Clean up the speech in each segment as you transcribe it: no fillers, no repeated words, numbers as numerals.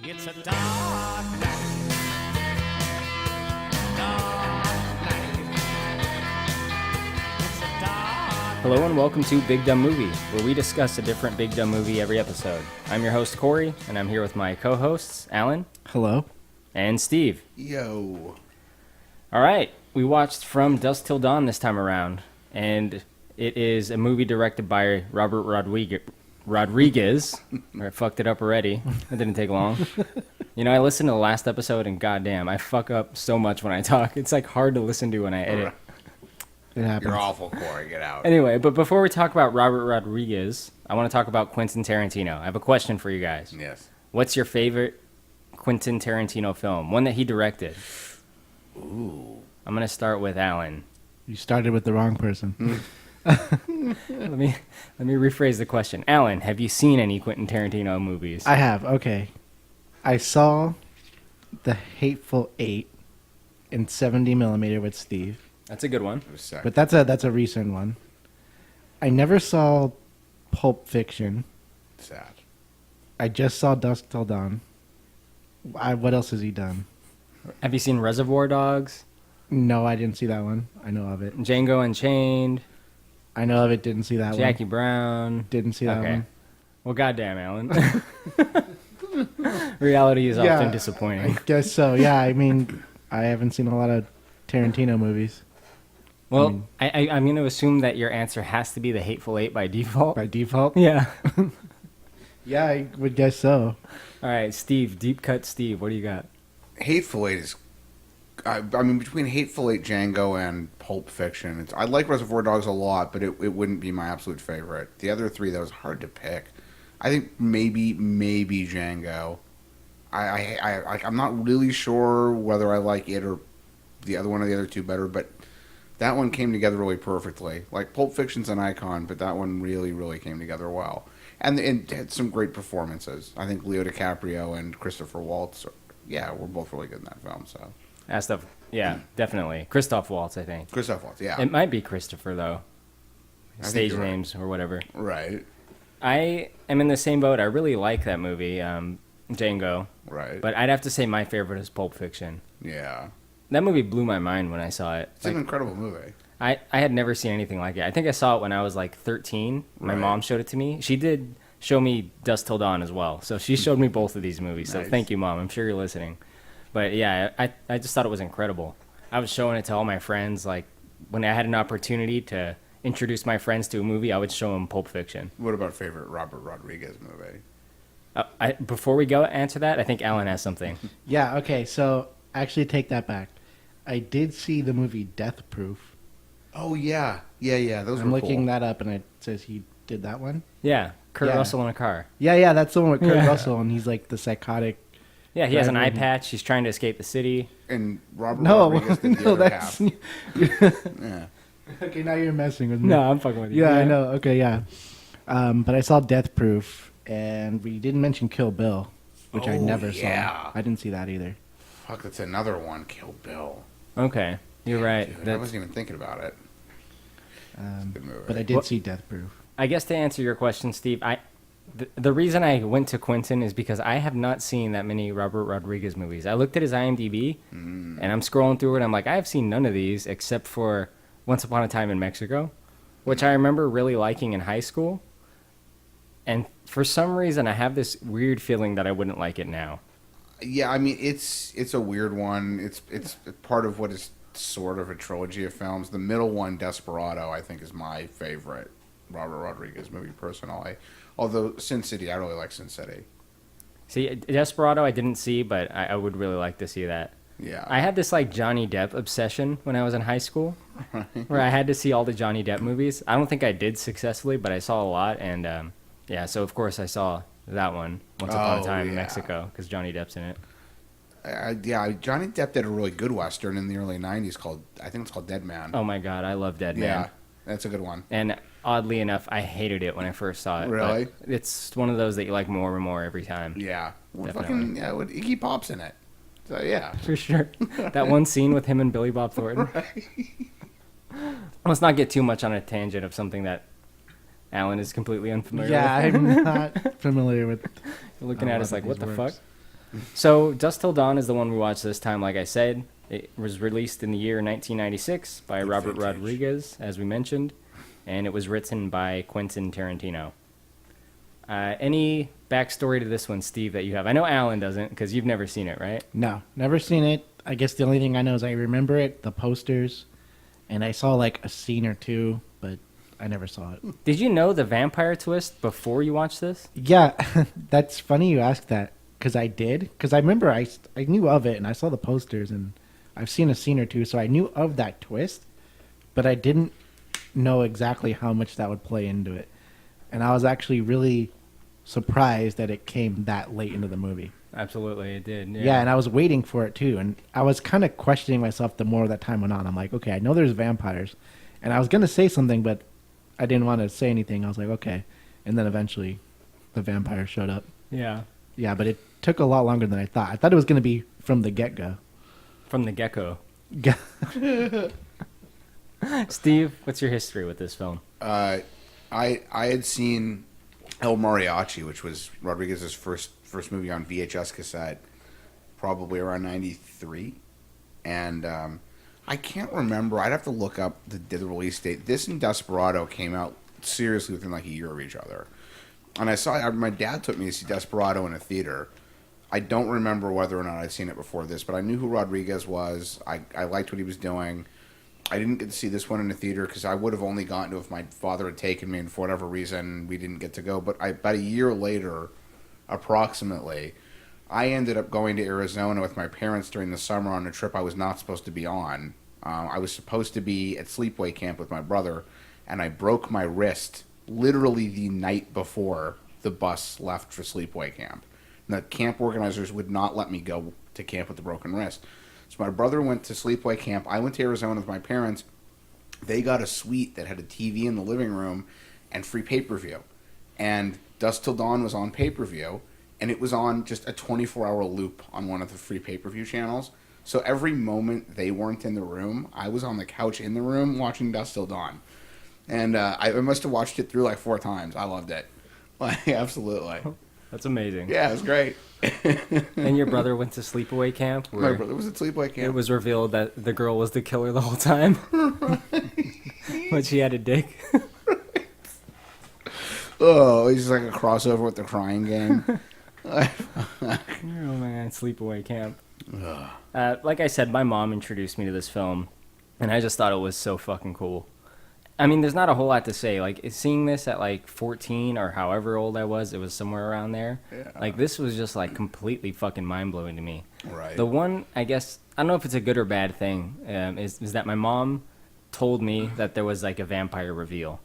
It's a dark night. Dark night. It's a dark. Hello and welcome to Big Dumb Movie, where we discuss a different Big Dumb movie every episode. I'm your host, Corey, and I'm here with my co-hosts, Alan. Hello. And Steve. Yo. All right, we watched From Dusk Till Dawn this time around, and it is a movie directed by Robert Rodriguez. I fucked it up already. It didn't take long. You know, I listened to the last episode, and goddamn, I fuck up so much when I talk. It's like hard to listen to when I edit. It happens. You're awful, Corey. Get out. Anyway, but before we talk about Robert Rodriguez, I want to talk about Quentin Tarantino. I have a question for you guys. Yes. What's your favorite Quentin Tarantino film? One that he directed. Ooh. I'm going to start with Alan. You started with the wrong person. Let me rephrase the question. Alan, have you seen any Quentin Tarantino movies? I have. Okay. I saw The Hateful Eight in 70 millimeter with Steve, That's a good one. It was sick. but that's a recent one. I never saw Pulp Fiction. Sad. I just saw Dusk Till Dawn. What else has he done? Have you seen Reservoir Dogs? No, I didn't see that one. I know of it. Django Unchained? I know of it. Didn't see that Jackie one. Brown? Didn't see that Okay. one. Well, goddamn, Alan. Reality is often I disappointing. guess so. Yeah. I mean, I haven't seen a lot of Tarantino movies Well, I'm going to assume that your answer has to be The Hateful Eight by default. by default. Yeah. Yeah, I would guess so. All right, Steve, deep cut Steve, what do you got? Hateful Eight is... I mean, between Hateful Eight, Django, and Pulp Fiction, I like Reservoir Dogs a lot, but it wouldn't be my absolute favorite. The other three, that was hard to pick. I think maybe Django. I'm not really sure whether I like it or the other one or the other two better, but that one came together really perfectly. Like, Pulp Fiction's an icon, but that one really, really came together well. And it had some great performances. I think Leo DiCaprio and Christopher Waltz, were both really good in that film, so... That stuff, yeah, definitely. Christoph Waltz, I think. Christoph Waltz, yeah. It might be Christopher, though. I think Stage you're right. names or whatever. Right, I am in the same boat. I really like that movie, Django. right. But I'd have to say my favorite is Pulp Fiction. Yeah. That movie blew my mind when I saw it. It's an incredible movie. I had never seen anything like it. I think I saw it when I was like 13. My Right. mom showed it to me. She did show me Dusk Till Dawn as well. So she showed me both of these movies. So Nice. thank you, Mom. I'm sure you're listening. But yeah, I just thought it was incredible. I was showing it to all my friends. Like when I had an opportunity to introduce my friends to a movie, I would show them Pulp Fiction. What about favorite Robert Rodriguez movie? Before we go answer that, I think Alan has something. Yeah, okay, so actually take that back. I did see the movie Death Proof. Oh, yeah. Yeah, those I'm were looking cool. that up, and it says he did that one. Yeah, Kurt Yeah. Russell in a car. Yeah, that's the one with Kurt Yeah. Russell, and he's like the psychotic. Yeah, he has an eye Driver. patch. He's trying to escape the city. And Robert No, Rodriguez did the no, other that's. half. Yeah. Okay, now you're messing with me. No, I'm fucking with you. Yeah, I know. Okay, yeah. But I saw Death Proof, and we didn't mention Kill Bill, which I Oh, never yeah. saw. I didn't see that either. Fuck, that's another one. Kill Bill. Okay, you're right. Dude, I That's- wasn't even thinking about it. Good movie. But I did What- see Death Proof. I guess to answer your question, Steve, the reason I went to Quentin is because I have not seen that many Robert Rodriguez movies. I looked at his IMDb, and I'm scrolling through it, and I'm like, I have seen none of these except for Once Upon a Time in Mexico, which I remember really liking in high school. And for some reason, I have this weird feeling that I wouldn't like it now. Yeah, I mean, it's a weird one. It's part of what is sort of a trilogy of films. The middle one, Desperado, I think is my favorite Robert Rodriguez movie personally. Although Sin City, I really like Sin City. See, Desperado I didn't see, but I would really like to see that. Yeah. I had this like Johnny Depp obsession when I was in high school, where I had to see all the Johnny Depp movies. I don't think I did successfully, but I saw a lot, and yeah, so of course I saw that one, Once Upon a Oh, Time in yeah. Mexico, because Johnny Depp's in it. Yeah, Johnny Depp did a really good Western in the early 90s I think it's called Dead Man. Oh my god, I love Dead yeah, Man. that's a good one. And oddly enough, I hated it when I first saw it. but Really? It's one of those that you like more and more every time. Yeah. Well, Definitely. with Iggy Pop's in it. So, yeah. For sure. That one scene with him and Billy Bob Thornton. Let's not get too much on a tangent of something that Alan is completely unfamiliar Yeah, with. I'm not familiar with. You're looking a at lot us of like, what these the works. fuck? So, Dust Till Dawn is the one we watched this time, like I said. It was released in the year 1996 by Robert vintage. Rodriguez, as we mentioned, and it was written by Quentin Tarantino. Any backstory to this one, Steve, that you have? I know Alan doesn't, because you've never seen it, right? No, never seen it. I guess the only thing I know is I remember it, the posters, and I saw like a scene or two, but I never saw it. Did you know the vampire twist before you watched this? Yeah, that's funny you asked that, because I did. Because I remember I knew of it, and I saw the posters, and I've seen a scene or two, so I knew of that twist, but I didn't know exactly how much that would play into it. And I was actually really surprised that it came that late into the movie. Absolutely, it did. Yeah, and I was waiting for it too, and I was kind of questioning myself the more that time went on. I'm like, okay, I know there's vampires, and I was gonna say something, but I didn't want to say anything. I was like, okay, and then eventually, the vampire showed up. Yeah. Yeah, but it took a lot longer than I thought. I thought it was gonna be from the get-go. From the Gecko. Steve, what's your history with this film? I had seen El Mariachi, which was Rodriguez's first movie on VHS cassette, probably around '93, and I can't remember. I'd have to look up the release date. This and Desperado came out seriously within like a year of each other, and my dad took me to see Desperado in a theater. I don't remember whether or not I'd seen it before this, but I knew who Rodriguez was. I liked what he was doing. I didn't get to see this one in the theater because I would have only gotten to if my father had taken me, and for whatever reason, we didn't get to go. But about a year later, approximately, I ended up going to Arizona with my parents during the summer on a trip I was not supposed to be on. I was supposed to be at sleepaway camp with my brother, and I broke my wrist literally the night before the bus left for sleepaway camp. And the camp organizers would not let me go to camp with the broken wrist. So my brother went to sleepaway camp. I went to Arizona with my parents. They got a suite that had a TV in the living room and free pay-per-view. And Dusk Till Dawn was on pay-per-view, and it was on just a 24-hour loop on one of the free pay-per-view channels. So every moment they weren't in the room, I was on the couch in the room watching Dusk Till Dawn. And I must have watched it through like 4 times. I loved it. Like, absolutely. That's amazing. Yeah, it was great. And your brother went to sleepaway camp? My brother was at sleepaway camp. It was revealed that the girl was the killer the whole time. But she had a dick. Oh, he's just like a crossover with the Crying Game. Oh man, sleepaway camp. Like I said, my mom introduced me to this film, and I just thought it was so fucking cool. I mean, there's not a whole lot to say. Like, seeing this at like 14 or however old I was, it was somewhere around there. Yeah. Like, this was just like completely fucking mind blowing to me. Right. The one, I guess, I don't know if it's a good or bad thing, is that my mom told me that there was like a vampire reveal.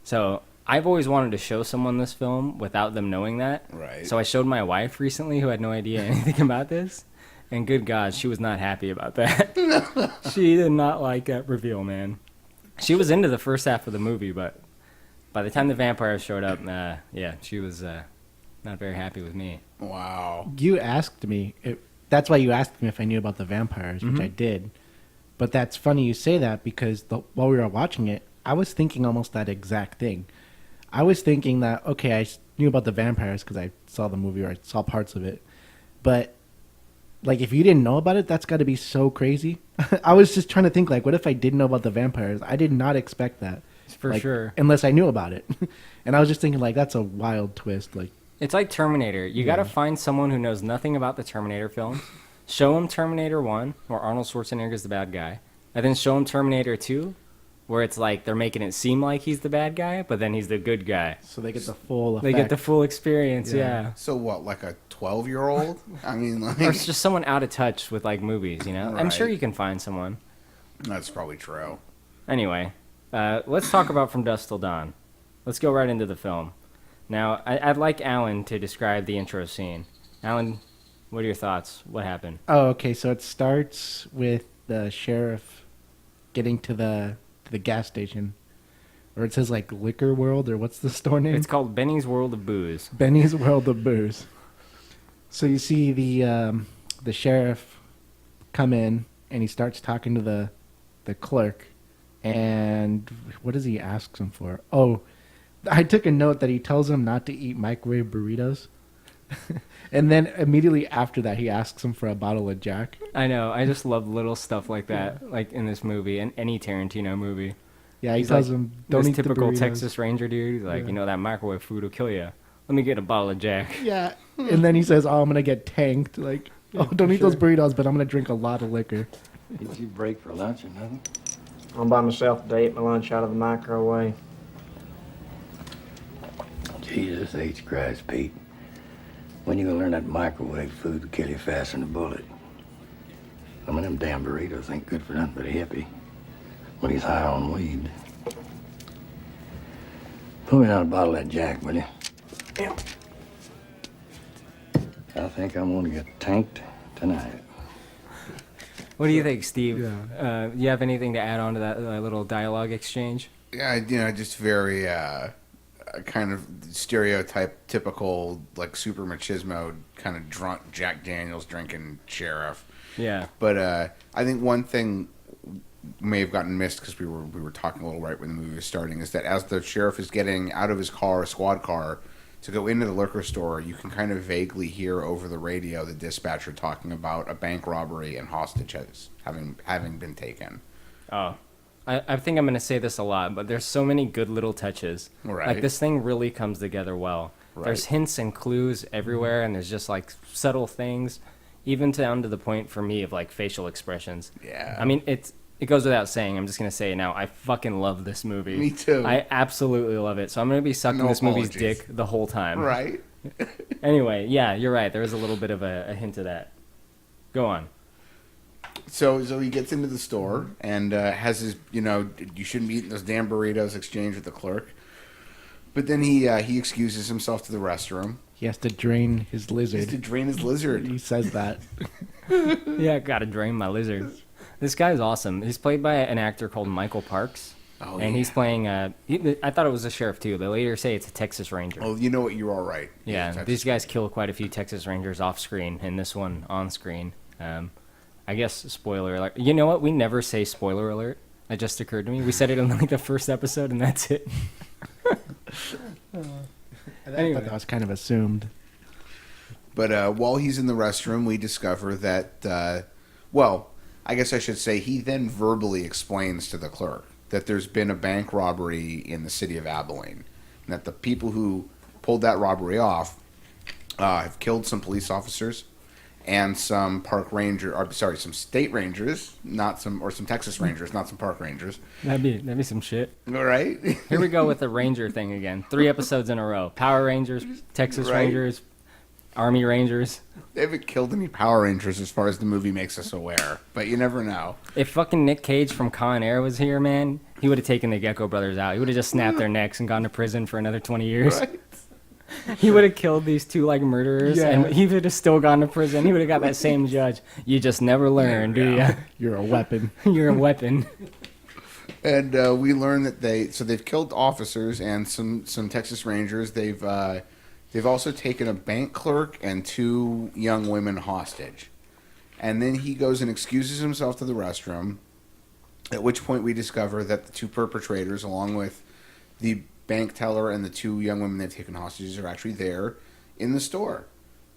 So I've always wanted to show someone this film without them knowing that. Right. So I showed my wife recently, who had no idea anything about this. And good God, she was not happy about that. She did not like that reveal, man. She was into the first half of the movie, but by the time the vampires showed up, yeah, she was not very happy with me. Wow. You asked me. That's why you asked me if I knew about the vampires, which I did. But that's funny you say that because while we were watching it, I was thinking almost that exact thing. I was thinking that, okay, I knew about the vampires because I saw the movie or I saw parts of it. But, like, if you didn't know about it, that's got to be so crazy. I was just trying to think, like, what if I didn't know about the vampires? I did not expect that. For sure. Unless I knew about it. And I was just thinking, like, that's a wild twist. Like, It's like Terminator. You got to find someone who knows nothing about the Terminator film, show them Terminator 1, where Arnold Schwarzenegger is the bad guy, and then show them Terminator 2, where it's like they're making it seem like he's the bad guy, but then he's the good guy. so they get the full effect. They get the full experience, yeah. So what, like a 12-year-old? I mean, like... Or it's just someone out of touch with, like, movies, you know? I'm sure Right. you can find someone. That's probably true. Anyway, let's talk about From Dusk Till Dawn. Let's go right into the film. Now, I'd like Alan to describe the intro scene. Alan, what are your thoughts? What happened? Oh, okay. So it starts with the sheriff getting to the gas station, or it says like Liquor World, or what's the store name? It's called Benny's World of Booze. Benny's World of Booze. So you see the sheriff come in, and he starts talking to the clerk, and what does he ask him for? Oh, I took a note that he tells him not to eat microwave burritos. And then immediately after that, he asks him for a bottle of Jack. I know. I just love little stuff like that, like in this movie and any Tarantino movie. Yeah, he He's tells like, him, "Don't this eat the typical burritos." Texas Ranger dude. He's like, Yeah. you know, that microwave food will kill you. Let me get a bottle of Jack. Yeah, and then he says, "Oh, I'm gonna get tanked." Like, "Oh, don't eat those burritos, but I'm gonna drink a lot of liquor." Did you break for lunch or nothing? I'm by myself today, ate my lunch out of the microwave. Jesus H. Christ, Pete. When you gonna learn that microwave food will kill you faster than a bullet? Some of them damn burritos ain't good for nothing but a hippie when he's high on weed. Pull me down a bottle of that Jack, will you? Yeah. I think I'm gonna get tanked tonight. What do you think, Steve? Yeah. You have anything to add on to that little dialogue exchange? Yeah, just very kind of stereotype, typical like super machismo kind of drunk Jack Daniels drinking sheriff. Yeah. But I think one thing may have gotten missed because we were talking a little right when the movie was starting is that as the sheriff is getting out of his car, squad car, to go into the liquor store, you can kind of vaguely hear over the radio the dispatcher talking about a bank robbery and hostages having been taken. Oh. I think I'm going to say this a lot, but there's so many good little touches. Right. Like, this thing really comes together well. Right. There's hints and clues everywhere, and there's just, like, subtle things, even down to the point, for me, of, like, facial expressions. Yeah. I mean, it goes without saying. I'm just going to say it now. I fucking love this movie. Me too. I absolutely love it. So I'm going to be sucking No this movie's apologies. dick the whole time. Right. Anyway, yeah, you're right. There is a little bit of a hint of that. Go on. So he gets into the store and has his, you shouldn't be eating those damn burritos exchange with the clerk. But then he excuses himself to the restroom. He has to drain his He lizard. has to drain his lizard. He says that. Yeah, gotta drain my lizard. This guy's awesome. He's played by an actor called Michael Parks. Oh, and yeah. he's playing, I thought it was a sheriff too. They later say it's a Texas Ranger. Oh, you know what? You're all right. Yeah, Texas. these guys kill quite a few Texas Rangers off screen, and this one on screen. I guess spoiler alert. You know what? We never say spoiler alert. It just occurred to me. We said it in like the first episode, and that's it. I Anyway. thought that was kind of assumed. But while he's in the restroom, we discover that, I guess I should say he then verbally explains to the clerk that there's been a bank robbery in the city of Abilene, and that the people who pulled that robbery off have killed some police officers and some some state rangers, some Texas Rangers, not some park rangers. That'd be some shit. All right. Here we go with the Ranger thing again. 3 episodes in a row. Power Rangers, Texas Right. Rangers, Army Rangers. They haven't killed any Power Rangers as far as the movie makes us aware, but you never know. If fucking Nick Cage from Con Air was here, man, he would have taken the Gecko Brothers out. He would have just snapped their necks and gone to prison for another 20 years. Right? He would have killed these 2 like murderers, Yeah. and he would have still gone to prison. He would have got that same judge. You just never learn, do Yeah. You're a weapon. you? You're a weapon. And we learn that they've killed officers and some Texas Rangers. They've also taken a bank clerk and 2 young women hostage. And then he goes and excuses himself to the restroom. At which point we discover that the 2 perpetrators, along with the bank teller and the 2 young women they've taken hostages, are actually there in the store.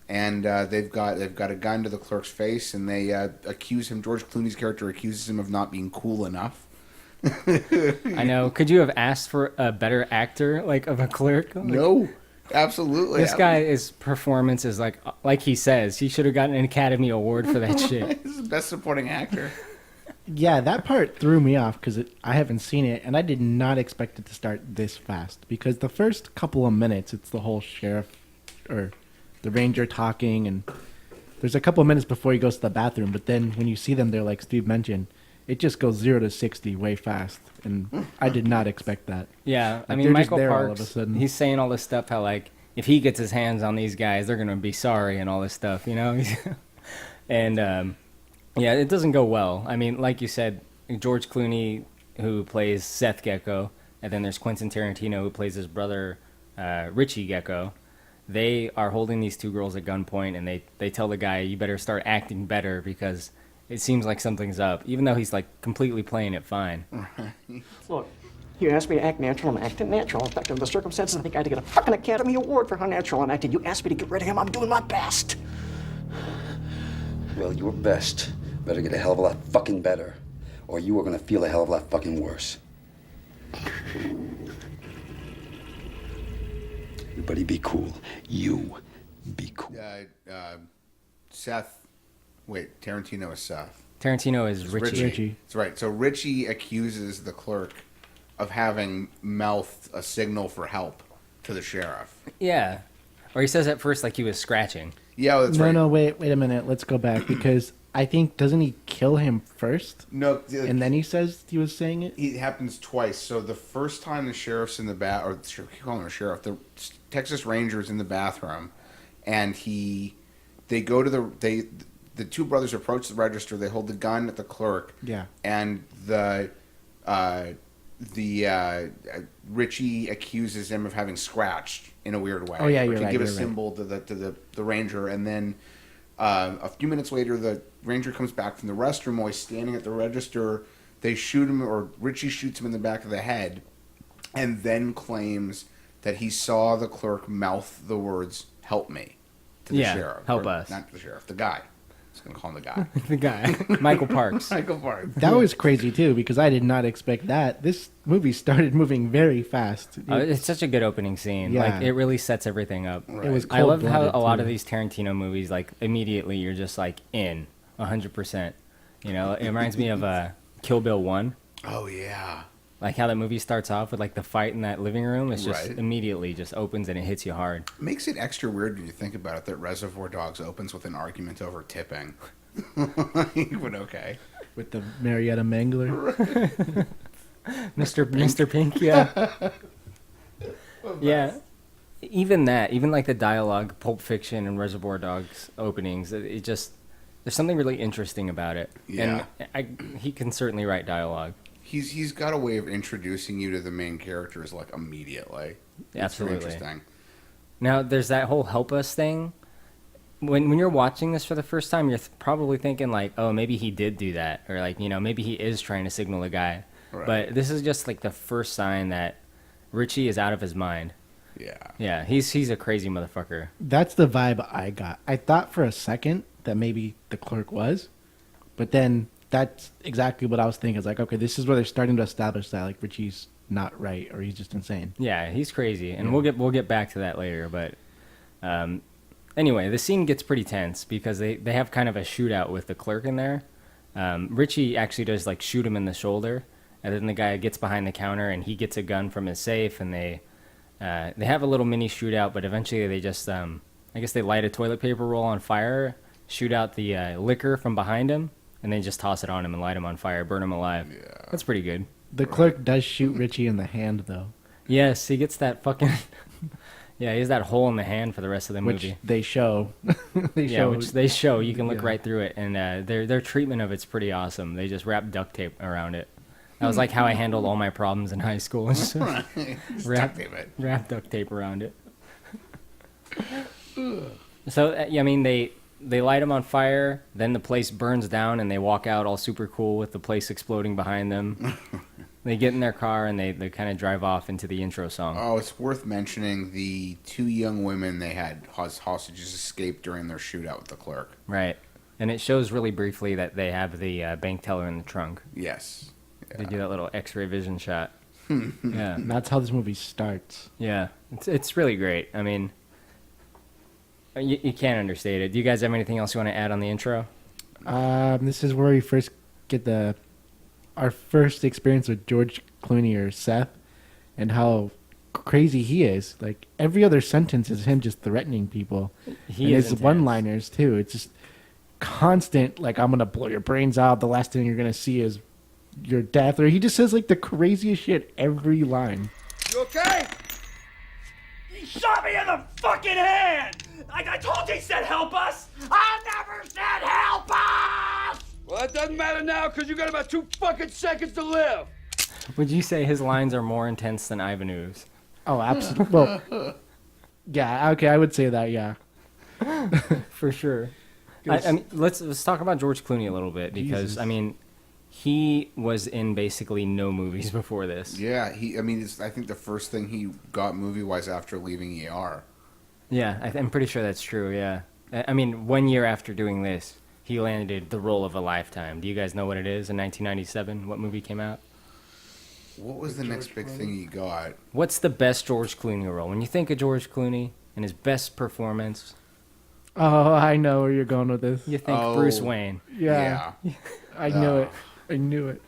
And they've got a gun to the clerk's face, and they accuse him. George Clooney's character accuses him of not being cool enough. I know. Could you have asked for a better actor, like of a clerk? Like, No, absolutely. This guy, his performance is like he says, he should have gotten an Academy Award for that shit. This is the best supporting actor. Yeah, that part threw me off because I haven't seen it, and I did not expect it to start this fast. Because the first couple of minutes, it's the whole sheriff or the ranger talking, and there's a couple of minutes before he goes to the bathroom. But then when you see them there, like Steve mentioned, it just goes 0 to 60 way fast, and I did not expect that. Yeah, I Like, mean, they're just Michael there all of Parks, a sudden. he's saying all this stuff, how, like, if he gets his hands on these guys, they're going to be sorry and all this stuff, you know? And, yeah, it doesn't go well. I mean, like you said, George Clooney, who plays Seth Gecko, and then there's Quentin Tarantino, who plays his brother, Richie Gecko. They are holding these 2 girls at gunpoint, and they tell the guy, you better start acting better because it seems like something's up, even though he's, like, completely playing it fine. Look, You asked me to act natural, I'm acting natural. In fact, under the circumstances, I think I had to get a fucking Academy Award for how natural I'm acting. You asked me to get rid of him, I'm doing my best. Well, your best better get a hell of a lot fucking better, or you are gonna feel a hell of a lot fucking worse. Everybody be cool. You be cool. Seth. Wait, Tarantino is Seth. Tarantino is It's Richie. That's right. So Richie accuses the clerk of having mouthed a signal for help to the sheriff. Yeah. Or he says at first like he was scratching. Yeah, that's right. No, wait a minute. Let's go back because I think doesn't he kill him first? No, And then he says he was saying it. it happens twice. So the first time the sheriff's in the or keep calling him a sheriff, the Texas Ranger's in the bathroom, and they go to the two brothers approach the register. They hold the gun at the clerk. Yeah. And Richie accuses him of having scratched in a weird way. Oh, yeah, you're to right, give a you're right. symbol to the ranger, and then a few minutes later, the ranger comes back from the restroom while he's standing at the register. They shoot him, or Richie shoots him in the back of the head, and then claims that he saw the clerk mouth the words "Help me" to the Yeah, sheriff. help Or, us. not to the sheriff, the guy. I was going to call him the guy. The guy. Michael Parks. Michael Parks. That was crazy too because I did not expect that. This movie started moving very fast. It's such a good opening scene. Yeah. Like it really sets everything up. It was I love how cold-blooded, a lot too. of these Tarantino movies, like immediately you're just like in 100%. You know, it reminds me of Kill Bill 1. Oh yeah. Like how that movie starts off with like the fight in that living room. It's just Right. immediately just opens and it hits you hard. Makes it extra weird when you think about it that Reservoir Dogs opens with an argument over tipping. But okay. With the Marietta Mangler. Mr. Pink, yeah. Yeah. Even like the dialogue, Pulp Fiction and Reservoir Dogs openings, it just there's something really interesting about it. Yeah. And he can certainly write dialogue. He's got a way of introducing you to the main characters like immediately. It's really Absolutely. interesting. Now there's that whole help us thing. When you're watching this for the first time, you're probably thinking like, oh, maybe he did do that, or like, you know, maybe he is trying to signal a guy. Right. But this is just like the first sign that Richie is out of his mind. Yeah. Yeah, he's a crazy motherfucker. That's the vibe I got. I thought for a second that maybe the clerk was, but then that's exactly what I was thinking. It's like, okay, this is where they're starting to establish that like Richie's not right or he's just insane. Yeah, he's crazy, and we'll get back to that later. But anyway, the scene gets pretty tense because they have kind of a shootout with the clerk in there. Richie actually does like shoot him in the shoulder, and then the guy gets behind the counter and he gets a gun from his safe, and they have a little mini shootout. But eventually they just I guess they light a toilet paper roll on fire, shoot out the liquor from behind him, and then just toss it on him and light him on fire, burn him alive. Yeah, that's pretty good. The clerk does shoot Richie in the hand though. Yes, he gets that fucking. Yeah, he has that hole in the hand for the rest of the Which movie. they show. Which they show. You can look Yeah. right through it, and their treatment of it's pretty awesome. They just wrap duct tape around it. That was like how I handled all my problems in high school. Just Duct tape it. wrap duct tape around it. So I mean, they light him on fire. Then the place burns down, and they walk out all super cool with the place exploding behind them. They get in their car and they kind of drive off into the intro song. Oh, it's worth mentioning the two young women they had hostages escape during their shootout with the clerk. Right. And it shows really briefly that they have the bank teller in the trunk. Yes. They do that little X-ray vision shot. Yeah. And that's how this movie starts. Yeah. It's really great. I mean, you can't understate it. Do you guys have anything else you want to add on the intro? This is where we first get our first experience with George Clooney or Seth and how crazy he is. Like every other sentence is him just threatening people. He and is his intense. one-liners too. It's just constant like I'm gonna blow your brains out. The last thing you're gonna see is your death. Or he just says like the craziest shit every line. You okay? He shot me in the fucking hand! I told you he said help us! I never said help us! Well, it doesn't matter now because you got about 2 fucking seconds to live. Would you say his lines are more intense than Ivanhoe's? Oh, absolutely. Well, yeah. Okay, I would say that. Yeah. For sure. I mean, let's talk about George Clooney a little bit because Jesus. I mean, He was in basically no movies before this. Yeah, I think the first thing he got movie-wise after leaving ER. Yeah, I'm pretty sure that's true, yeah. I mean, 1 year after doing this, he landed the role of a lifetime. Do you guys know what it is in 1997? What movie came out? What was the next big thing he got? What's the best George Clooney role? When you think of George Clooney and his best performance, Oh, I know where you're going with this. you think Bruce Wayne. Yeah. I knew it. I knew it.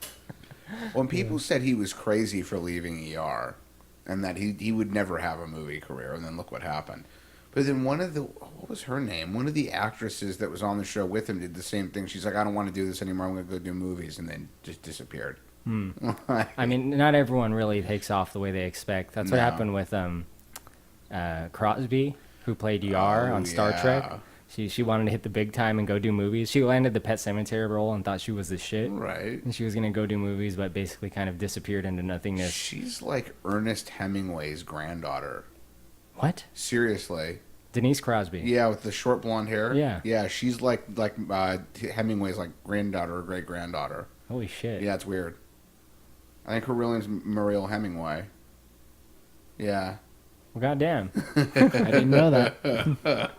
When people said he was crazy for leaving ER and that he would never have a movie career, and then look what happened. But then what was her name? One of the actresses that was on the show with him did the same thing. She's like, I don't want to do this anymore. I'm going to go do movies, and then just disappeared. I mean, not everyone really takes off the way they expect. That's what No. happened with Crosby, who played Yar on Star Trek. She wanted to hit the big time and go do movies. She landed the Pet Sematary role and thought she was the shit. Right. And she was going to go do movies, but basically kind of disappeared into nothingness. She's like Ernest Hemingway's granddaughter. What? Seriously. Denise Crosby. Yeah, with the short blonde hair. Yeah. Yeah, she's like Hemingway's like granddaughter or great granddaughter. Holy shit. Yeah, it's weird. I think her real name's Muriel Hemingway. Yeah. Well, goddamn. I didn't know that.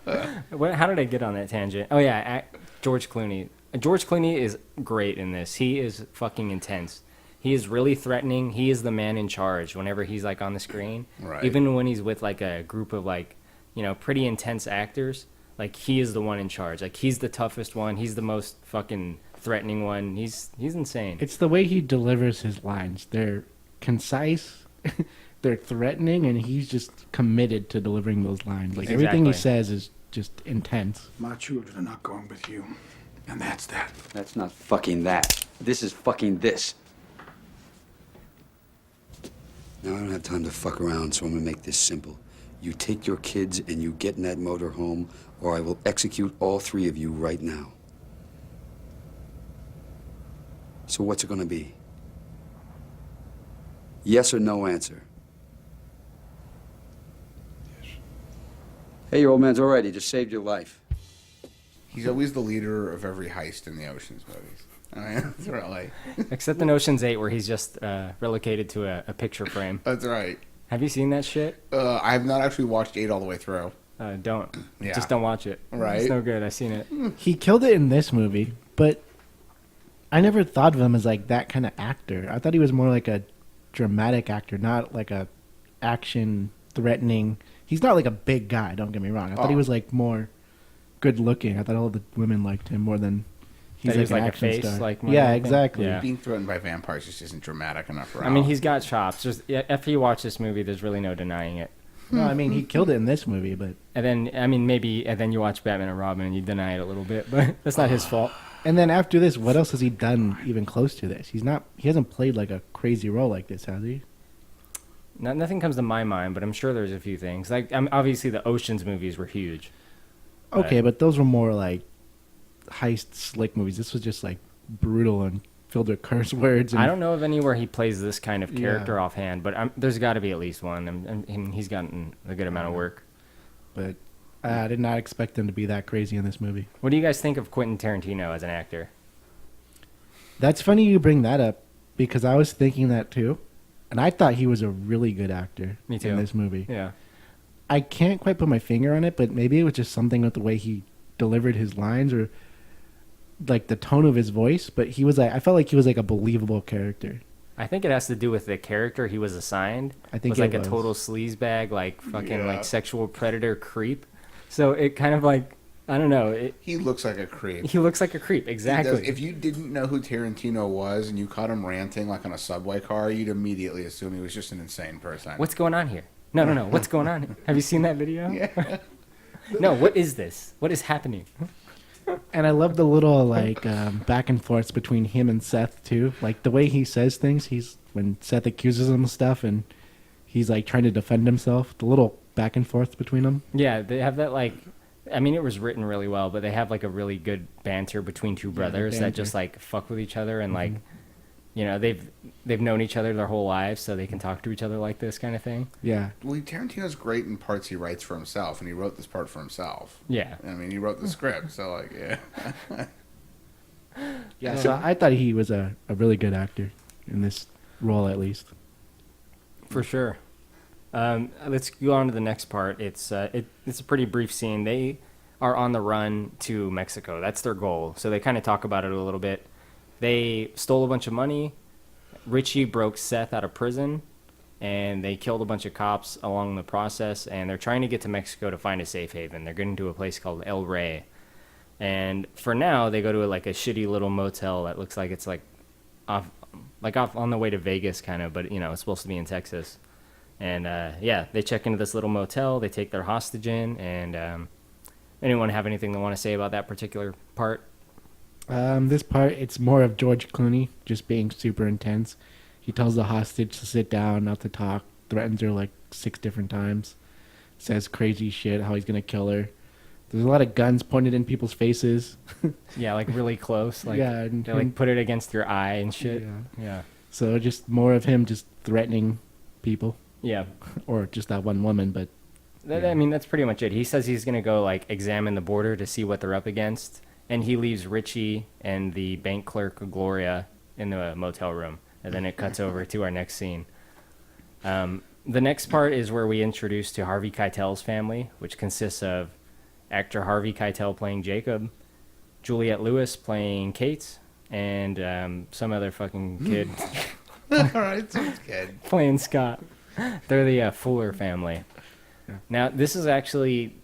How did I get on that tangent? Oh, yeah, George Clooney. George Clooney is great in this. He is fucking intense. He is really threatening. He is the man in charge whenever he's, like, on the screen. Right. Even when he's with, like, a group of, like, you know, pretty intense actors, like, he is the one in charge. Like, he's the toughest one. He's the most fucking threatening one. He's insane. It's the way he delivers his lines. They're concise, they're threatening, and he's just committed to delivering those lines. Like, everything he Exactly. says is just intense. My children are not going with you. And that's that. That's not fucking that. This is fucking this. Now I don't have time to fuck around, so I'm gonna make this simple. You take your kids and you get in that motor home, or I will execute all three of you right now. So what's it gonna be? Yes or no answer? Yes. Hey, your old man's all right. He just saved your life. He's always the leader of every heist in the Ocean's movies. I mean, that's really. Except in Ocean's 8, where he's just relocated to a picture frame. That's right. Have you seen that shit? I have not actually watched 8 all the way through. Don't. Yeah. Just don't watch it. Right. It's no good. I've seen it. He killed it in this movie, but I never thought of him as like that kind of actor. I thought he was more like a dramatic actor, not like a action threatening. He's not like a big guy, don't get me wrong. I thought he was like more good looking. I thought all the women liked him more than he's That he like was an like a action face, star. like more yeah, than anything? exactly. Yeah. Being threatened by vampires just isn't dramatic enough for I mean, he's got chops. After you watch this movie, there's really no denying it. No, I mean he killed it in this movie, but And then, I mean, and then you watch Batman and Robin and you deny it a little bit, but that's not his fault. and then after this, what else has he done even close to this? He hasn't played like a crazy role like this, has he? Nothing comes to my mind, but I'm sure there's a few things. Like, obviously the Ocean's movies were huge. Okay, but those were more like heist slick movies. This was just like brutal and filled with curse words. And I don't know of anywhere he plays this kind of character Yeah. offhand, but there's got to be at least one. And he's gotten a good amount of work. But I did not expect him to be that crazy in this movie. What do you guys think of Quentin Tarantino as an actor? That's funny you bring that up because I was thinking that too. And I thought he was a really good actor Me too. in this movie. Yeah. I can't quite put my finger on it, but maybe it was just something with the way he delivered his lines or like the tone of his voice. But I felt like he was like a believable character. I think it has to do with the character he was assigned. I think was it like was. a total sleazebag, like fucking like sexual predator creep. So it kind of like, I don't know. He looks like a creep. He looks like a creep, exactly. He does. If you didn't know who Tarantino was and you caught him ranting like on a subway car, you'd immediately assume he was just an insane person. What's going on here? No. What's going on here? Have you seen that video? Yeah. No, what is this? What is happening? And I love the little like back and forths between him and Seth too. Like the way he says things. When Seth accuses him of stuff and he's like trying to defend himself. The little back and forth between them. Yeah, they have that like, I mean, it was written really well, but they have like a really good banter between two brothers that banter. just like fuck with each other and like, you know, they've known each other their whole lives, so they can talk to each other like this kind of thing. Yeah. Well, Tarantino's great in parts he writes for himself, and he wrote this part for himself. Yeah. I mean, he wrote the script, so like, yeah. Yeah, so I thought he was a really good actor in this role, at least. For sure. Let's go on to the next part. It's a pretty brief scene. They are on the run to Mexico. That's their goal. So they kind of talk about it a little bit. They stole a bunch of money. Richie broke Seth out of prison, and they killed a bunch of cops along the process. And they're trying to get to Mexico to find a safe haven. They're getting to a place called El Rey. And for now, they go to like a shitty little motel that looks like it's like off on the way to Vegas, kind of, but it's supposed to be in Texas. And they check into this little motel. They take their hostage in. And anyone have anything they want to say about that particular part? This part, it's more of George Clooney just being super intense. He tells the hostage to sit down, not to talk. Threatens her like 6 different times. Says crazy shit, how he's gonna kill her. There's a lot of guns pointed in people's faces. Yeah, like really close. Like, yeah, and they like put it against your eye and shit. Yeah. So just more of him just threatening people. Yeah. Or just that one woman, but... I mean, that's pretty much it. He says he's going to go, like, examine the border to see what they're up against. And he leaves Richie and the bank clerk, Gloria, in the motel room. And then it cuts over to our next scene. The next part is where we introduce to Harvey Keitel's family, which consists of actor Harvey Keitel playing Jacob, Juliette Lewis playing Kate, and some other fucking kid. All right, sounds good. Playing Scott. They're the Fuller family. Yeah. Now, this is actually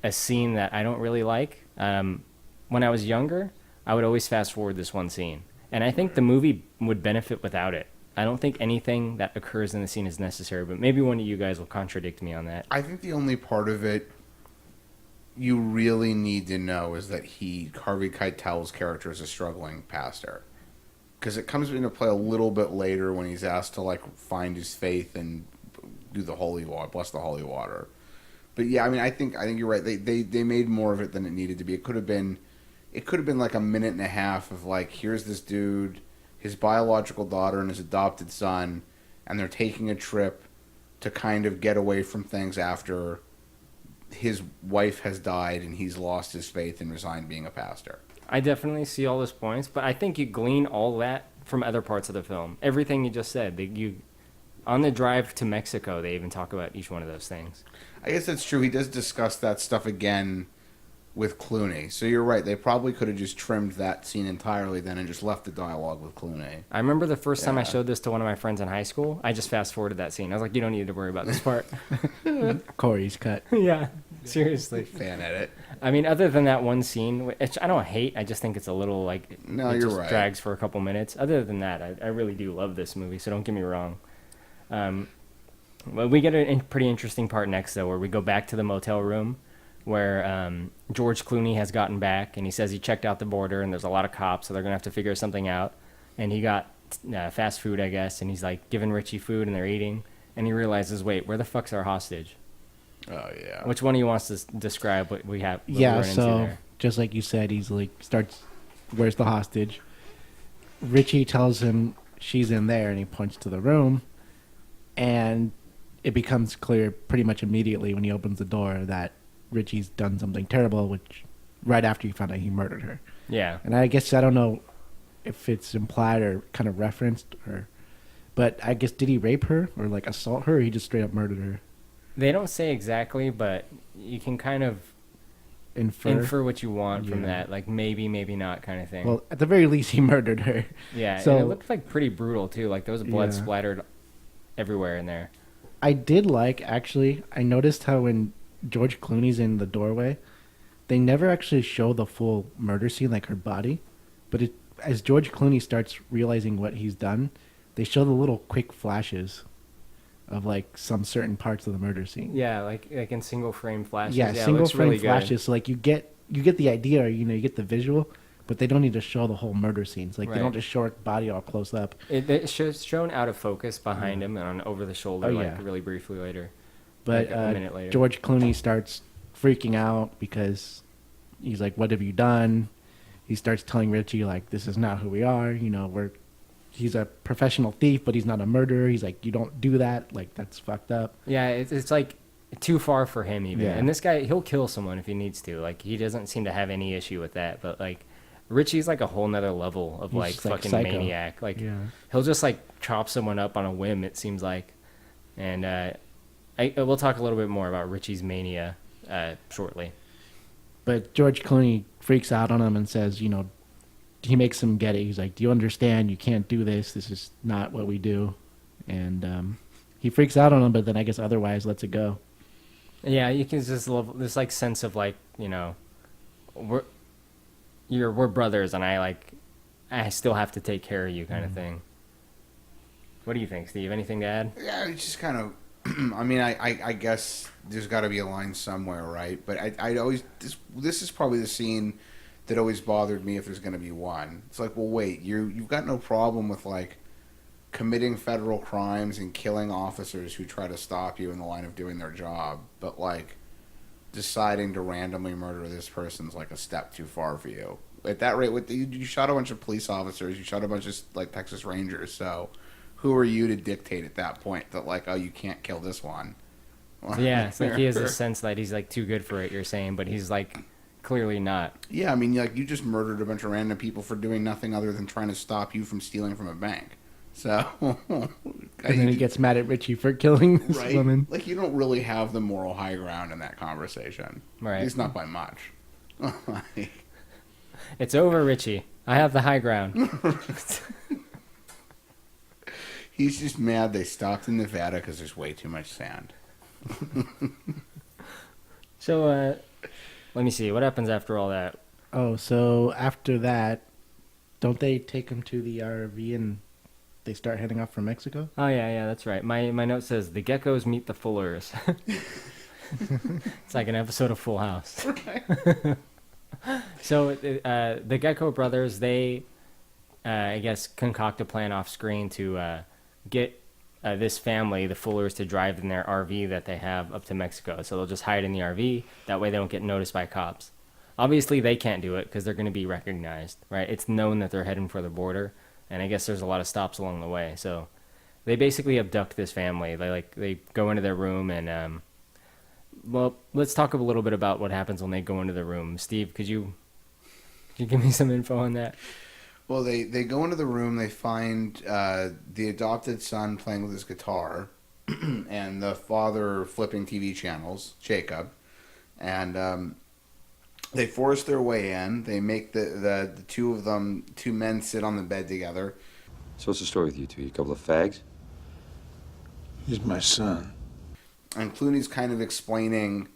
a scene that I don't really like. When I was younger, I would always fast forward this one scene. And I think the movie would benefit without it. I don't think anything that occurs in the scene is necessary, but maybe one of you guys will contradict me on that. I think the only part of it you really need to know is that Harvey Keitel's character is a struggling pastor. Because it comes into play a little bit later when he's asked to like find his faith and do the holy water, bless the holy water. But yeah, I mean, I think you're right. They made more of it than it needed to be. It could have been like a minute and a half of like, here's this dude, his biological daughter and his adopted son, and they're taking a trip to kind of get away from things after his wife has died and he's lost his faith and resigned being a pastor. I definitely see all those points, but I think you glean all that from other parts of the film. Everything you just said. On the drive to Mexico, they even talk about each one of those things. I guess that's true. He does discuss that stuff again with Clooney. So you're right. They probably could have just trimmed that scene entirely then and just left the dialogue with Clooney. I remember the first time I showed this to one of my friends in high school, I just fast-forwarded that scene. I was like, you don't need to worry about this part. Corey's cut. Yeah, seriously. Fan edit. I mean, other than that one scene, which I don't hate, I just think it's a little, like, no, it you're just right. drags for a couple minutes. Other than that, I really do love this movie, so don't get me wrong. Well, we get a pretty interesting part next, though, where we go back to the motel room where George Clooney has gotten back, and he says he checked out the border, and there's a lot of cops, so they're going to have to figure something out. And he got fast food, I guess, and he's, like, giving Richie food, and they're eating. And he realizes, wait, where the fuck's our hostage? Oh, yeah. Which one of you wants to describe what we have? What yeah, we run so into there? Just like you said, he's like, where's the hostage? Richie tells him she's in there, and he points to the room. And it becomes clear pretty much immediately when he opens the door that Richie's done something terrible, which right after he found out he murdered her. Yeah. And I guess I don't know if it's implied or kind of referenced, but I guess did he rape her or like assault her, or he just straight up murdered her? They don't say exactly, but you can kind of infer what you want from that, like maybe not kind of thing. Well, at the very least, he murdered her. Yeah, so and it looked like pretty brutal too. Like there was blood splattered everywhere in there. I did like, actually, I noticed how when George Clooney's in the doorway, they never actually show the full murder scene, like her body. But as George Clooney starts realizing what he's done, they show the little quick flashes of like some certain parts of the murder scene. Yeah, like in single frame flashes. Yeah, single frame really flashes. So like you get the idea, or you get the visual, but they don't need to show the whole murder scenes. Like they don't just show her body all close up. It's shown out of focus behind him and over the shoulder, really briefly later. But like a minute later. George Clooney starts freaking out because he's like, "What have you done?" He starts telling Richie like, "This is not who we are. He's a professional thief, but he's not a murderer." He's like, "You don't do that. Like that's fucked up." Yeah, it's like too far for him even. Yeah. And this guy, he'll kill someone if he needs to. Like he doesn't seem to have any issue with that. But like, Richie's like a whole nother level of He's like just, like, fucking psycho. maniac. Like Yeah. he'll just like chop someone up on a whim. It seems like, and we'll talk a little bit more about Richie's mania shortly. But George Clooney freaks out on him and says, you know, he makes him get it. He's like, "Do you understand? You can't do this. This is not what we do." And he freaks out on him, but then I guess otherwise lets it go. Yeah, you can just love this like sense of like, you know, we're brothers, and I still have to take care of you, kind of thing. What do you think, Steve? Anything to add? Yeah, it's just kind of. I mean, I guess there's got to be a line somewhere, right? But I always this is probably the scene that always bothered me if there's going to be one. It's like, well, wait, you've got no problem with like committing federal crimes and killing officers who try to stop you in the line of doing their job, but like deciding to randomly murder this person's like a step too far for you. At that rate, you shot a bunch of police officers, you shot a bunch of like Texas Rangers, so who are you to dictate at that point that like, oh, you can't kill this one? Yeah, it's like he has this sense that he's like too good for it, you're saying, but he's like clearly not. Yeah, I mean, like, you just murdered a bunch of random people for doing nothing other than trying to stop you from stealing from a bank. So, And then he gets mad at Richie for killing this right? woman. Like, you don't really have the moral high ground in that conversation. Right. At least not by much. It's over, Richie. I have the high ground. He's just mad they stopped in Nevada because there's way too much sand. So, let me see. What happens after all that? Oh, so after that, don't they take him to the RV and they start heading off for Mexico? Oh, yeah, that's right. My note says, the geckos meet the Fullers. It's like an episode of Full House. So, the Gecko Brothers, they, I guess, concoct a plan off screen to get this family, the Fullers, to drive in their RV that they have up to Mexico. So they'll just hide in the RV. That way they don't get noticed by cops. Obviously, they can't do it because they're going to be recognized, right? It's known that they're heading for the border, and I guess there's a lot of stops along the way. So they basically abduct this family. They go into their room, and well, let's talk a little bit about what happens when they go into the room. Steve, could you give me some info on that? Well, they go into the room, they find the adopted son playing with his guitar, and the father flipping TV channels, Jacob, and they force their way in. They make the two men sit on the bed together. So what's the story with you two? You a couple of fags? He's my son. And Clooney's kind of explaining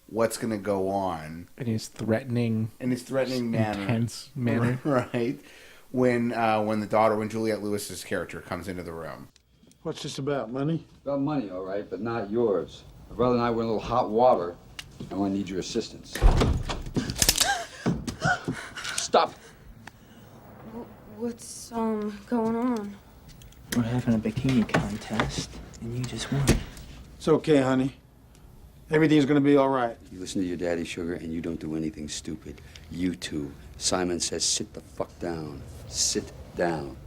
what's going to go on. In his threatening manner. Intense manner. Right. When Juliette Lewis's character comes into the room. What's this about, money? About money, all right, but not yours. My brother and I were in a little hot water. I want to need your assistance. Stop. What's going on? We're having a bikini contest, and you just won. It's okay, honey. Everything's gonna be all right. You listen to your daddy, Sugar, and you don't do anything stupid. You two. Simon says sit the fuck down. Sit down.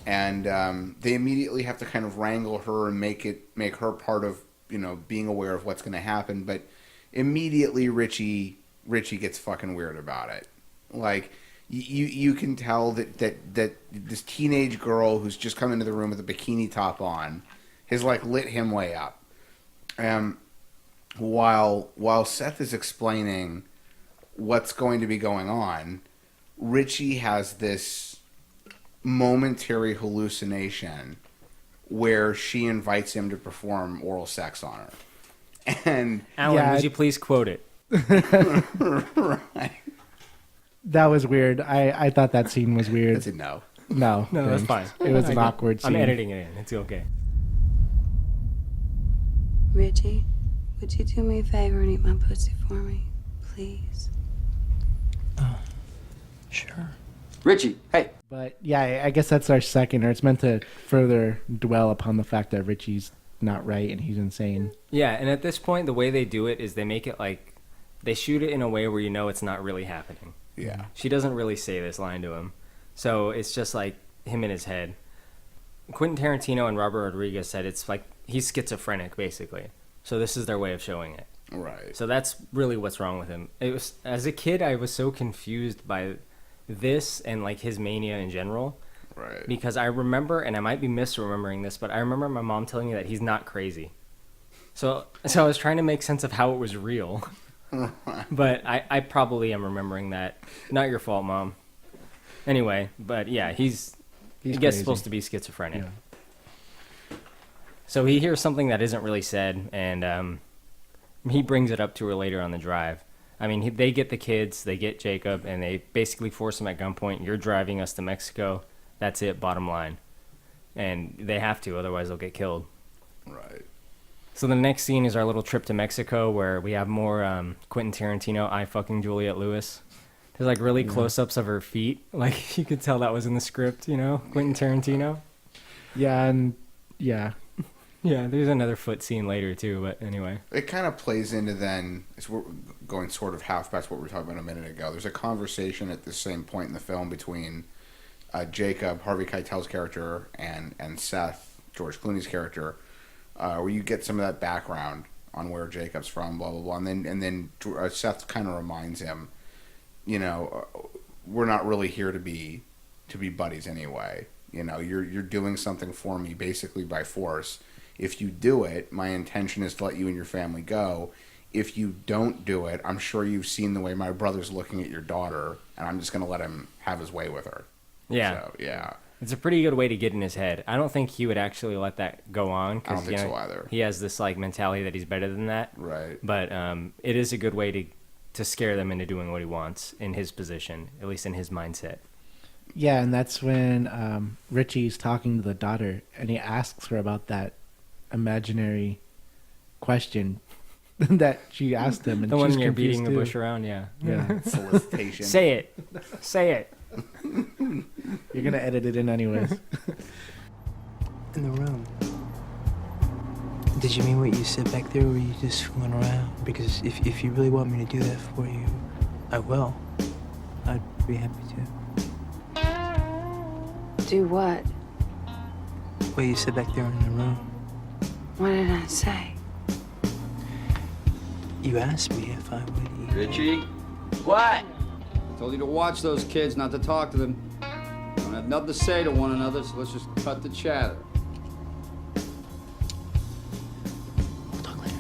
And they immediately have to kind of wrangle her and make her part of, you know, being aware of what's going to happen. But immediately Richie gets fucking weird about it. Like, you can tell that this teenage girl who's just come into the room with a bikini top on has like lit him way up. While Seth is explaining what's going to be going on, Richie has this momentary hallucination where she invites him to perform oral sex on her. And Alan, would you please quote it? Right. That was weird. I thought that scene was weird. That's a no. No, that's thanks. fine. It was an awkward scene. I'm editing it in. It's okay. Richie, would you do me a favor and eat my pussy for me, please? Sure. Richie, hey. But yeah, I guess that's our second, or it's meant to further dwell upon the fact that Richie's not right and he's insane. Yeah, and at this point, the way they do it is they make it like they shoot it in a way where you know it's not really happening. Yeah. She doesn't really say this line to him. So it's just like him in his head. Quentin Tarantino and Robert Rodriguez said it's like he's schizophrenic, basically. So this is their way of showing it. Right. So that's really what's wrong with him. It was, as a kid, I was so confused by this and like his mania in general. Right. Because I remember, and I might be misremembering this, but I remember my mom telling me that he's not crazy. So I was trying to make sense of how it was real. But I probably am remembering that. Not your fault, Mom. Anyway, but yeah, he's I guess crazy. supposed to be schizophrenic. Yeah. So he hears something that isn't really said, and he brings it up to her later on the drive. I mean, they get the kids, they get Jacob, and they basically force him at gunpoint. You're driving us to Mexico. That's it, bottom line. And they have to, otherwise they'll get killed. Right. So the next scene is our little trip to Mexico, where we have more Quentin Tarantino, I fucking Juliette Lewis. There's like really close-ups of her feet. Like, you could tell that was in the script, you know? Quentin Tarantino. Yeah, and yeah. Yeah, there's another foot scene later, too, but anyway. It kind of plays into then, we're going sort of half past what we were talking about a minute ago. There's a conversation at the same point in the film between Jacob, Harvey Keitel's character, and Seth, George Clooney's character, where you get some of that background on where Jacob's from, blah, blah, blah. And then Seth kind of reminds him, you know, we're not really here to be buddies anyway. You know, you're doing something for me basically by force. If you do it, my intention is to let you and your family go. If you don't do it, I'm sure you've seen the way my brother's looking at your daughter, and I'm just going to let him have his way with her. Yeah. So, yeah. It's a pretty good way to get in his head. I don't think he would actually let that go on. I don't think so either. He has this like mentality that he's better than that. Right. But it is a good way to scare them into doing what he wants in his position, at least in his mindset. Yeah, and that's when Richie's talking to the daughter, and he asks her about that imaginary question that she asked him, and the she's one you're beating confused the too. bush around, yeah. Solicitation. Say it. Say it. You're gonna edit it in anyways. In the room. Did you mean what you said back there, where you just fooling around? Because if you really want me to do that for you, I will. I'd be happy to. Do what? What you said back there in the room. What did I say? You asked me if I would eat. Richie? What? Told you to watch those kids, not to talk to them. Don't have nothing to say to one another, so let's just cut the chatter. We'll talk later.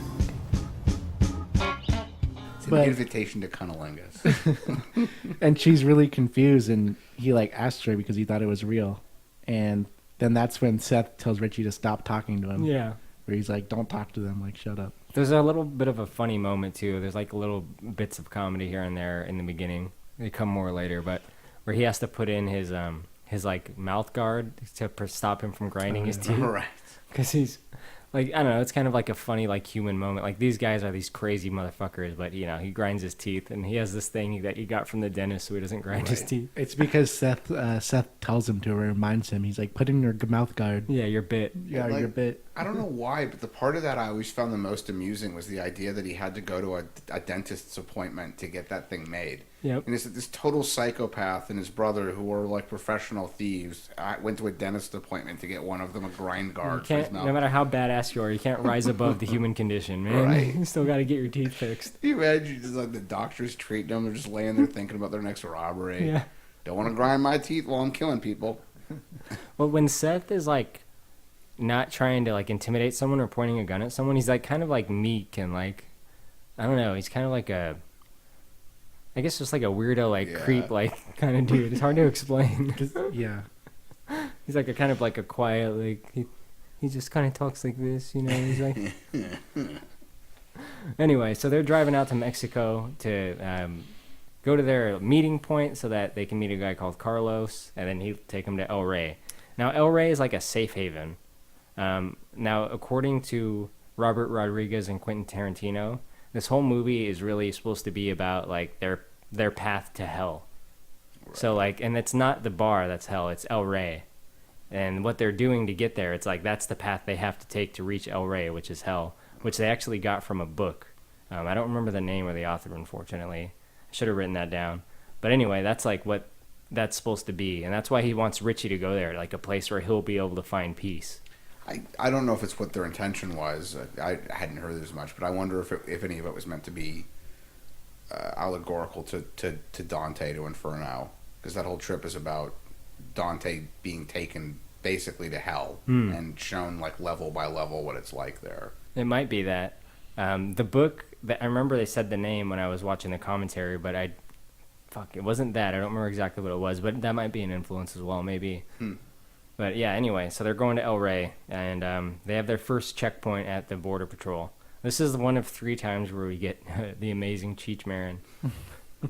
It's an invitation to cunnilingus. And she's really confused, and he like asked her because he thought it was real, and then that's when Seth tells Richie to stop talking to him. Yeah. Where he's like, "Don't talk to them. Like, shut up." There's a little bit of a funny moment too. There's like little bits of comedy here and there in the beginning. They come more later, but where he has to put in his like mouth guard to stop him from grinding his teeth. Right. Because he's like, I don't know, it's kind of like a funny like human moment. Like, these guys are these crazy motherfuckers, but you know, he grinds his teeth, and he has this thing that he got from the dentist so he doesn't grind his teeth. It's because Seth tells him to, or reminds him. He's like, "Put in your mouth guard." Yeah, your bit. Yeah, like, your bit. I don't know why, but the part of that I always found the most amusing was the idea that he had to go to a dentist's appointment to get that thing made. Yep. And it's this total psychopath and his brother, who were like professional thieves, went to a dentist appointment to get one of them a grind guard for his mouth. No matter how badass you are, you can't rise above the human condition, man. Right. You still got to get your teeth fixed. Can you imagine just like the doctors treating them? They're just laying there thinking about their next robbery. Yeah. Don't want to grind my teeth while I'm killing people. Well, when Seth is like not trying to like intimidate someone or pointing a gun at someone, he's like kind of like meek and like, I don't know, he's kind of like I guess just like a weirdo, like creep, like kind of dude. It's hard to explain. Yeah. He's like a kind of like a quiet, like he just kind of talks like this, you know. He's like. Anyway, so they're driving out to Mexico to go to their meeting point so that they can meet a guy called Carlos, and then he'll take them to El Rey. Now, El Rey is like a safe haven. Now, according to Robert Rodriguez and Quentin Tarantino, this whole movie is really supposed to be about like their path to hell. Right. So like, and it's not the bar that's hell, it's El Rey. And what they're doing to get there, it's like that's the path they have to take to reach El Rey, which is hell, which they actually got from a book. I don't remember the name or the author, unfortunately. I should have written that down. But anyway, that's like what that's supposed to be, and that's why he wants Richie to go there, like a place where he'll be able to find peace. I don't know if it's what their intention was. I hadn't heard as much, but I wonder if any of it was meant to be allegorical to Dante, to Inferno. because that whole trip is about Dante being taken basically to hell and shown like level by level what it's like there. It might be that. The book, I remember they said the name when I was watching the commentary, but it wasn't that. I don't remember exactly what it was, but that might be an influence as well, maybe. But yeah, anyway, so they're going to El Rey, and they have their first checkpoint at the Border Patrol. This is one of 3 times where we get the amazing Cheech Marin.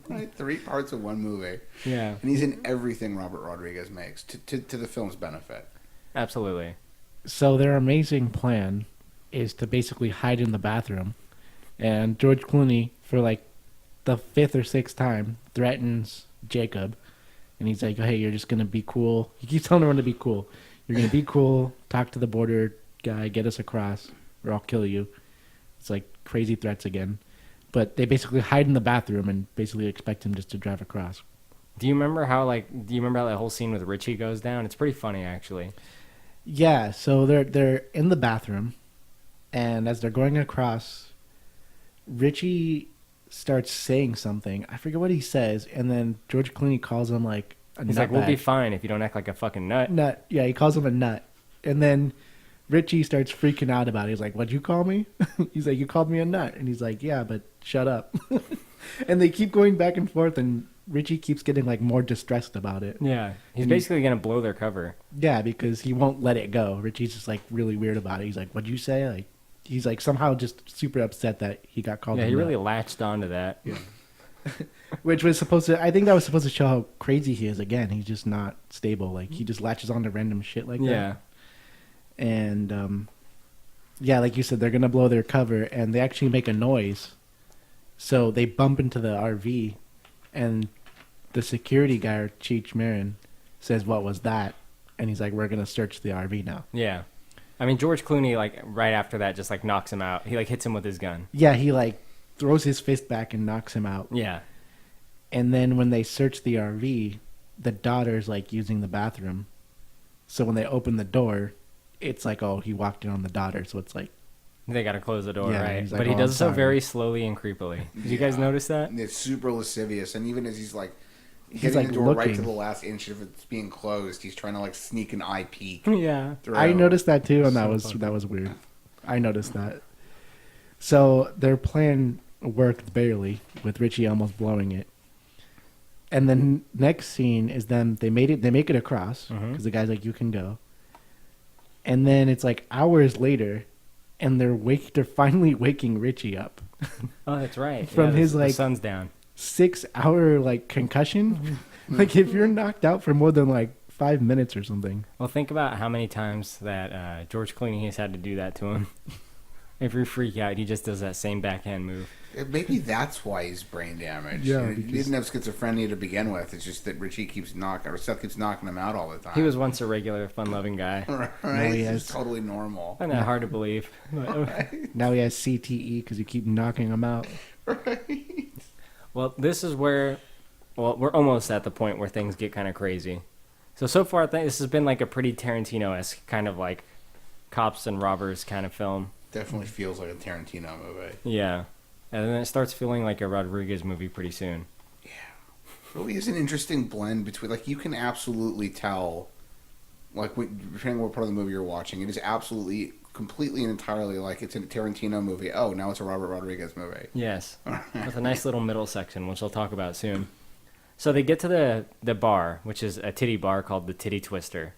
Right, 3 parts of one movie. Yeah. And he's in everything Robert Rodriguez makes, to the film's benefit. Absolutely. So their amazing plan is to basically hide in the bathroom, and George Clooney, for like the 5th or 6th time, threatens Jacob, and he's like, hey, you're just going to be cool. He keeps telling everyone to be cool. You're going to be cool, talk to the border guy, get us across, or I'll kill you. It's like crazy threats again. But they basically hide in the bathroom and basically expect him just to drive across. Do you remember how that whole scene with Richie goes down? It's pretty funny, actually. Yeah, so they're in the bathroom, and as they're going across, Richie starts saying something. I forget what he says, and then George Clooney calls him like a nut. He's like, we'll be bag. fine if you don't act like a fucking nut. Nut. Yeah, he calls him a nut. And then Richie starts freaking out about it. He's like, what'd you call me? He's like, you called me a nut. And he's like, yeah, but shut up. And they keep going back and forth, and Richie keeps getting like more distressed about it. Yeah, he's And basically going to blow their cover. Yeah, because he won't let it go. Richie's just like really weird about it. He's like, what'd you say? Like, he's like somehow just super upset that he got called a Yeah, he nut. really latched onto that. Yeah. Which was supposed to, I think that was supposed to show how crazy he is. Again, he's just not stable. Like, he just latches on to random shit like that. Yeah. And, yeah, like you said, they're going to blow their cover, and they actually make a noise. So they bump into the RV, and the security guard, Cheech Marin, says, what was that? And he's like, we're going to search the RV now. Yeah. I mean, George Clooney, like, right after that, just, like, knocks him out. He, like, hits him with his gun. Yeah, he, like, throws his fist back and knocks him out. Yeah. And then when they search the RV, the daughter's, like, using the bathroom. So when they open the door, it's like, oh, he walked in on the daughter. So it's like... They got to close the door, Yeah, right? he's like, But he "Oh, does I'm so sorry." very slowly and creepily. Did you guys notice that? It's super lascivious, and even as he's like He's, getting like, the door right to looking. the last inch of it's being closed, he's trying to like sneak an eye peek. Yeah. through. I noticed that too, and that So was weird. I noticed that. So their plan worked barely, with Richie almost blowing it. And then next scene is them. They make it across because the guy's like, "You can go." And then it's like hours later, and they're finally waking Richie up Oh, that's right. From his, the like- sun's down. 6-hour like concussion. Like if you're knocked out for more than like 5 minutes or something. Well, think about how many times that George Clooney has had to do that to him. If you freak out, he just does that same backhand move. Maybe that's why he's brain damaged. Yeah, He because- didn't have schizophrenia to begin with. It's just that Richie keeps knocking, or Seth keeps knocking him out all the time. He was once a regular, fun-loving guy. right. Now he It's has- just totally normal. Isn't that hard to believe? Now he has CTE because you keep knocking him out. Well, this is where, we're almost at the point where things get kind of crazy. So far, I think this has been like a pretty Tarantino-esque kind of like cops and robbers kind of film. Definitely feels like a Tarantino movie. Yeah. And then it starts feeling like a Rodriguez movie pretty soon. Really is an interesting blend between, like, you can absolutely tell, like, depending on what part of the movie you're watching, it is absolutely, completely and entirely like it's a Tarantino movie. Oh, now it's a Robert Rodriguez movie. Yes. With a nice little middle section, which I'll talk about soon. So they get to the bar, which is a titty bar called the Titty Twister.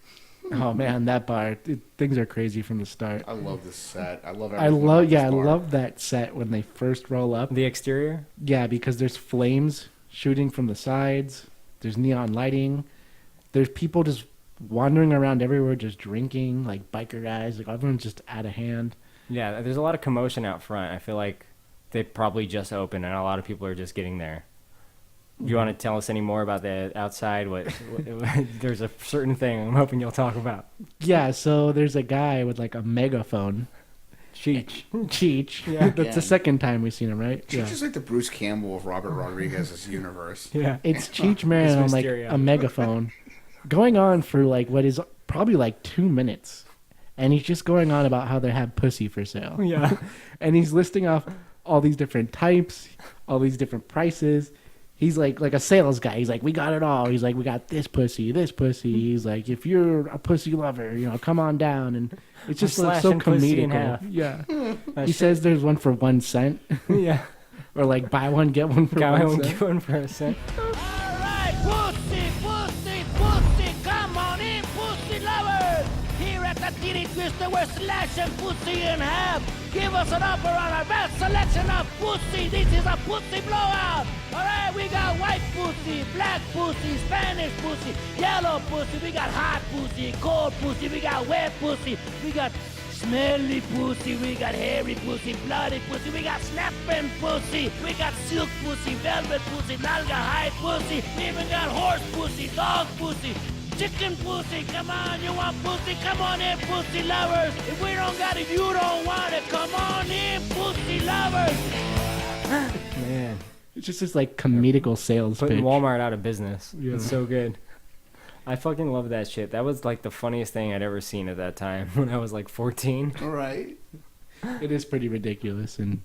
Oh man, that bar! Things are crazy from the start. I love this set. I love I everything about this I bar. love that set when they first roll up. The exterior? Yeah, because there's flames shooting from the sides. There's neon lighting. There's people just wandering around everywhere, just drinking, like biker guys. Like everyone's just out of hand. Yeah, there's a lot of commotion out front. I feel like they probably just opened and a lot of people are just getting there. You want to tell us any more about the outside? What there's a certain thing I'm hoping you'll talk about. Yeah, so there's a guy with like a megaphone. Cheech. Yeah. That's the second time we've seen him, right? Cheech is like the Bruce Campbell of Robert Rodriguez's universe. Yeah. It's Cheech Marin on like Mysterio. a megaphone going on for like what is probably like 2 minutes. And he's just going on about how they have pussy for sale. Yeah. And he's listing off all these different types, all these different prices. He's like a sales guy. He's like, we got it all. He's like, we got this pussy. He's like, if you're a pussy lover, come on down. And it's just like, so comedic. Yeah. He says there's one for 1 cent. Yeah. Or like buy one get one for 1 cent. Get one for a cent. Alright, pussy, come on in, pussy lovers! Here at the Titty Twister, we're slashing pussy in half. Give us an offer on our best selection of pussy. This is a pussy blowout. Alright, we got white pussy, black pussy, Spanish pussy, yellow pussy. We got hot pussy, cold pussy. We got wet pussy. We got smelly pussy. We got hairy pussy, bloody pussy. We got snapping pussy. We got silk pussy, velvet pussy, nalga high pussy. We even got horse pussy, dog pussy. Chicken pussy, come on, you want pussy? Come on in, pussy lovers. If we don't got it, you don't want it. Come on in, pussy lovers. Man. It's just this like comedical sales Putting pitch. Walmart out of business. Yeah. It's so good. I fucking love that shit. That was like the funniest thing I'd ever seen at that time when I was like 14. Right. It is pretty ridiculous. And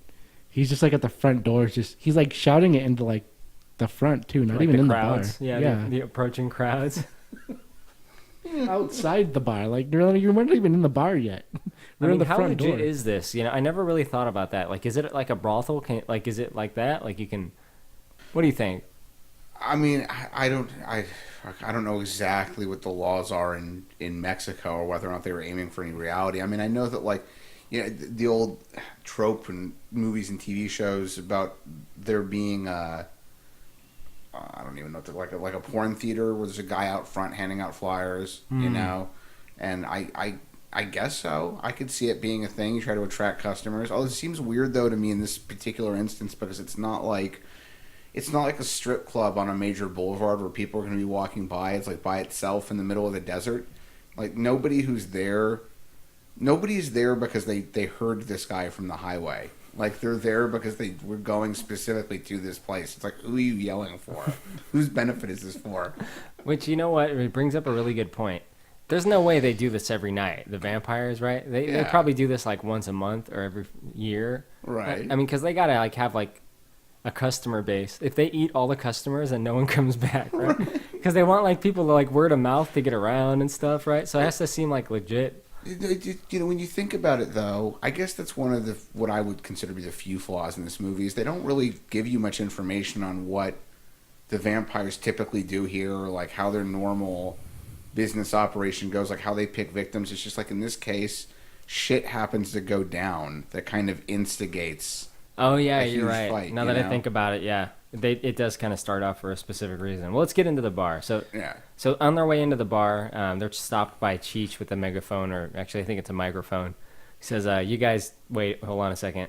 he's just like at the front door. He's like shouting it into like the front too, not Like even in crowds. the bar. Yeah. The approaching crowds. Outside the bar. Like, you're not even in the bar yet. We're in the how front legit door. is this? I never really thought about that. Like, is it like a brothel? Is it like that? Like, you can... What do you think? I mean, I don't know exactly what the laws are in Mexico or whether or not they were aiming for any reality. I mean, I know that, like, the old trope in movies and TV shows about there being I don't even know, like a porn theater where there's a guy out front handing out flyers, and I guess so. I could see it being a thing. You try to attract customers. Although it seems weird though to me in this particular instance because it's not like a strip club on a major boulevard where people are going to be walking by. It's like by itself in the middle of the desert. Like nobody's there because they heard this guy from the highway. Like, they're there because they were going specifically to this place. It's like, who are you yelling for? Whose benefit is this for? Which, you know what? It brings up a really good point. There's no way they do this every night. The vampires, right? They probably do this, like, once a month or every year. Right. I mean, because they got to, like, have, like, a customer base. If they eat all the customers, then no one comes back, right? Because they want, like, people to, like, word of mouth to get around and stuff, right? So it has to seem, like, legit. When you think about it, though, I guess that's one of what I would consider to be the few flaws in this movie is they don't really give you much information on what the vampires typically do here or, like, how their normal business operation goes, like, how they pick victims. It's just like, in this case, shit happens to go down that kind of instigates Oh, yeah, a you're huge right. fight, Now that I think about it, yeah. It does kind of start off for a specific reason. Well, let's get into the bar. So on their way into the bar, they're stopped by Cheech with a megaphone, or actually I think it's a microphone. He says, you guys, wait, hold on a second.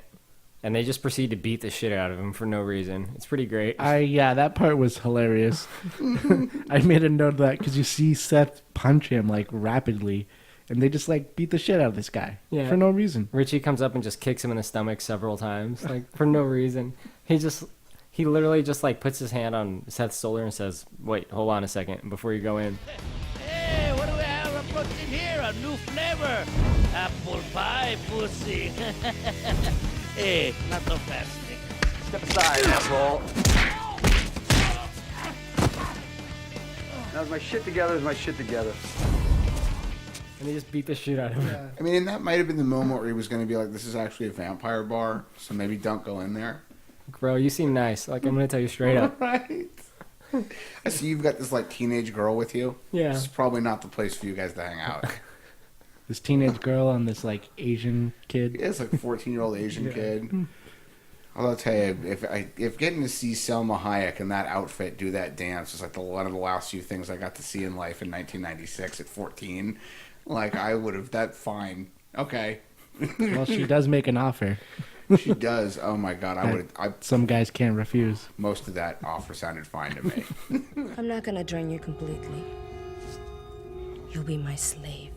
And they just proceed to beat the shit out of him for no reason. It's pretty great. Yeah, that part was hilarious. I made a note of that because you see Seth punch him, like, rapidly. And they just, like, beat the shit out of this guy for no reason. Richie comes up and just kicks him in the stomach several times, like, for no reason. He literally just, like, puts his hand on Seth's shoulder and says, wait, hold on a second before you go in. Hey, what do we have approaching here? A new flavor. Apple pie pussy. Hey, not so fast, Nick. Step aside, asshole. Now, is my shit together? And they just beat the shit out of him. I mean, and that might have been the moment where he was going to be like, this is actually a vampire bar, so maybe don't go in there. Bro, you seem nice. Like, I'm going to tell you straight up. Right. I see you've got this, like, teenage girl with you. Yeah. This is probably not the place for you guys to hang out. This teenage girl and this, like, Asian kid. Yeah, it's like a 14-year-old Asian kid. I'll tell you, if getting to see Selma Hayek in that outfit do that dance was like one of the last few things I got to see in life in 1996 at 14, like, I would have, that fine. Okay. Well, she does make an offer. She does. Oh my God, some guys can't refuse. Most of that offer sounded fine to me. I'm not gonna drain you completely. You'll be my slave.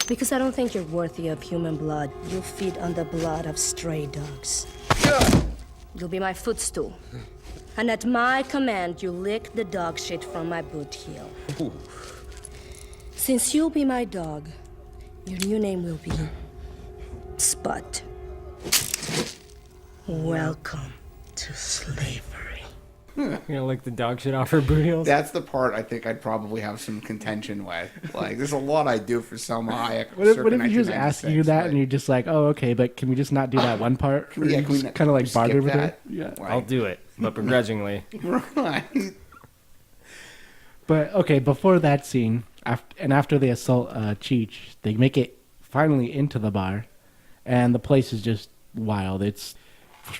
Because I don't think you're worthy of human blood. You'll feed on the blood of stray dogs. You'll be my footstool. And at my command, you lick the dog shit from my boot heel. Ooh. Since you'll be my dog, your new name will be Spud. Welcome to slavery. You're gonna lick the dog shit off her booty holes? That's the part I think I'd probably have some contention with. Like, there's a lot I do for Selma Hayek. What if he was asking you that and you're just like, oh, okay, but can we just not do that one part? Can we kind of like barter with that? it? Yeah. I'll do it, but begrudgingly. Right. But, okay, before that scene, after they assault Cheech, they make it finally into the bar, and the place is just wild. It's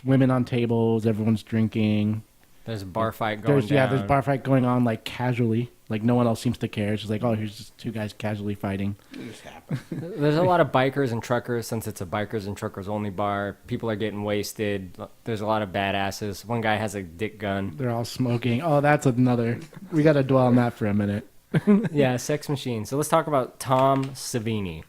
women on tables, everyone's drinking. There's a bar fight going down. Yeah, there's a bar fight going on, like, casually. Like, no one else seems to care. It's just like, oh, here's just two guys casually fighting. It just happened. There's a lot of bikers and truckers, since it's a bikers and truckers only bar. People are getting wasted. There's a lot of badasses. One guy has a dick gun. They're all smoking. Oh, that's another. We got to dwell on that for a minute. Yeah, sex machine. So let's talk about Tom Savini.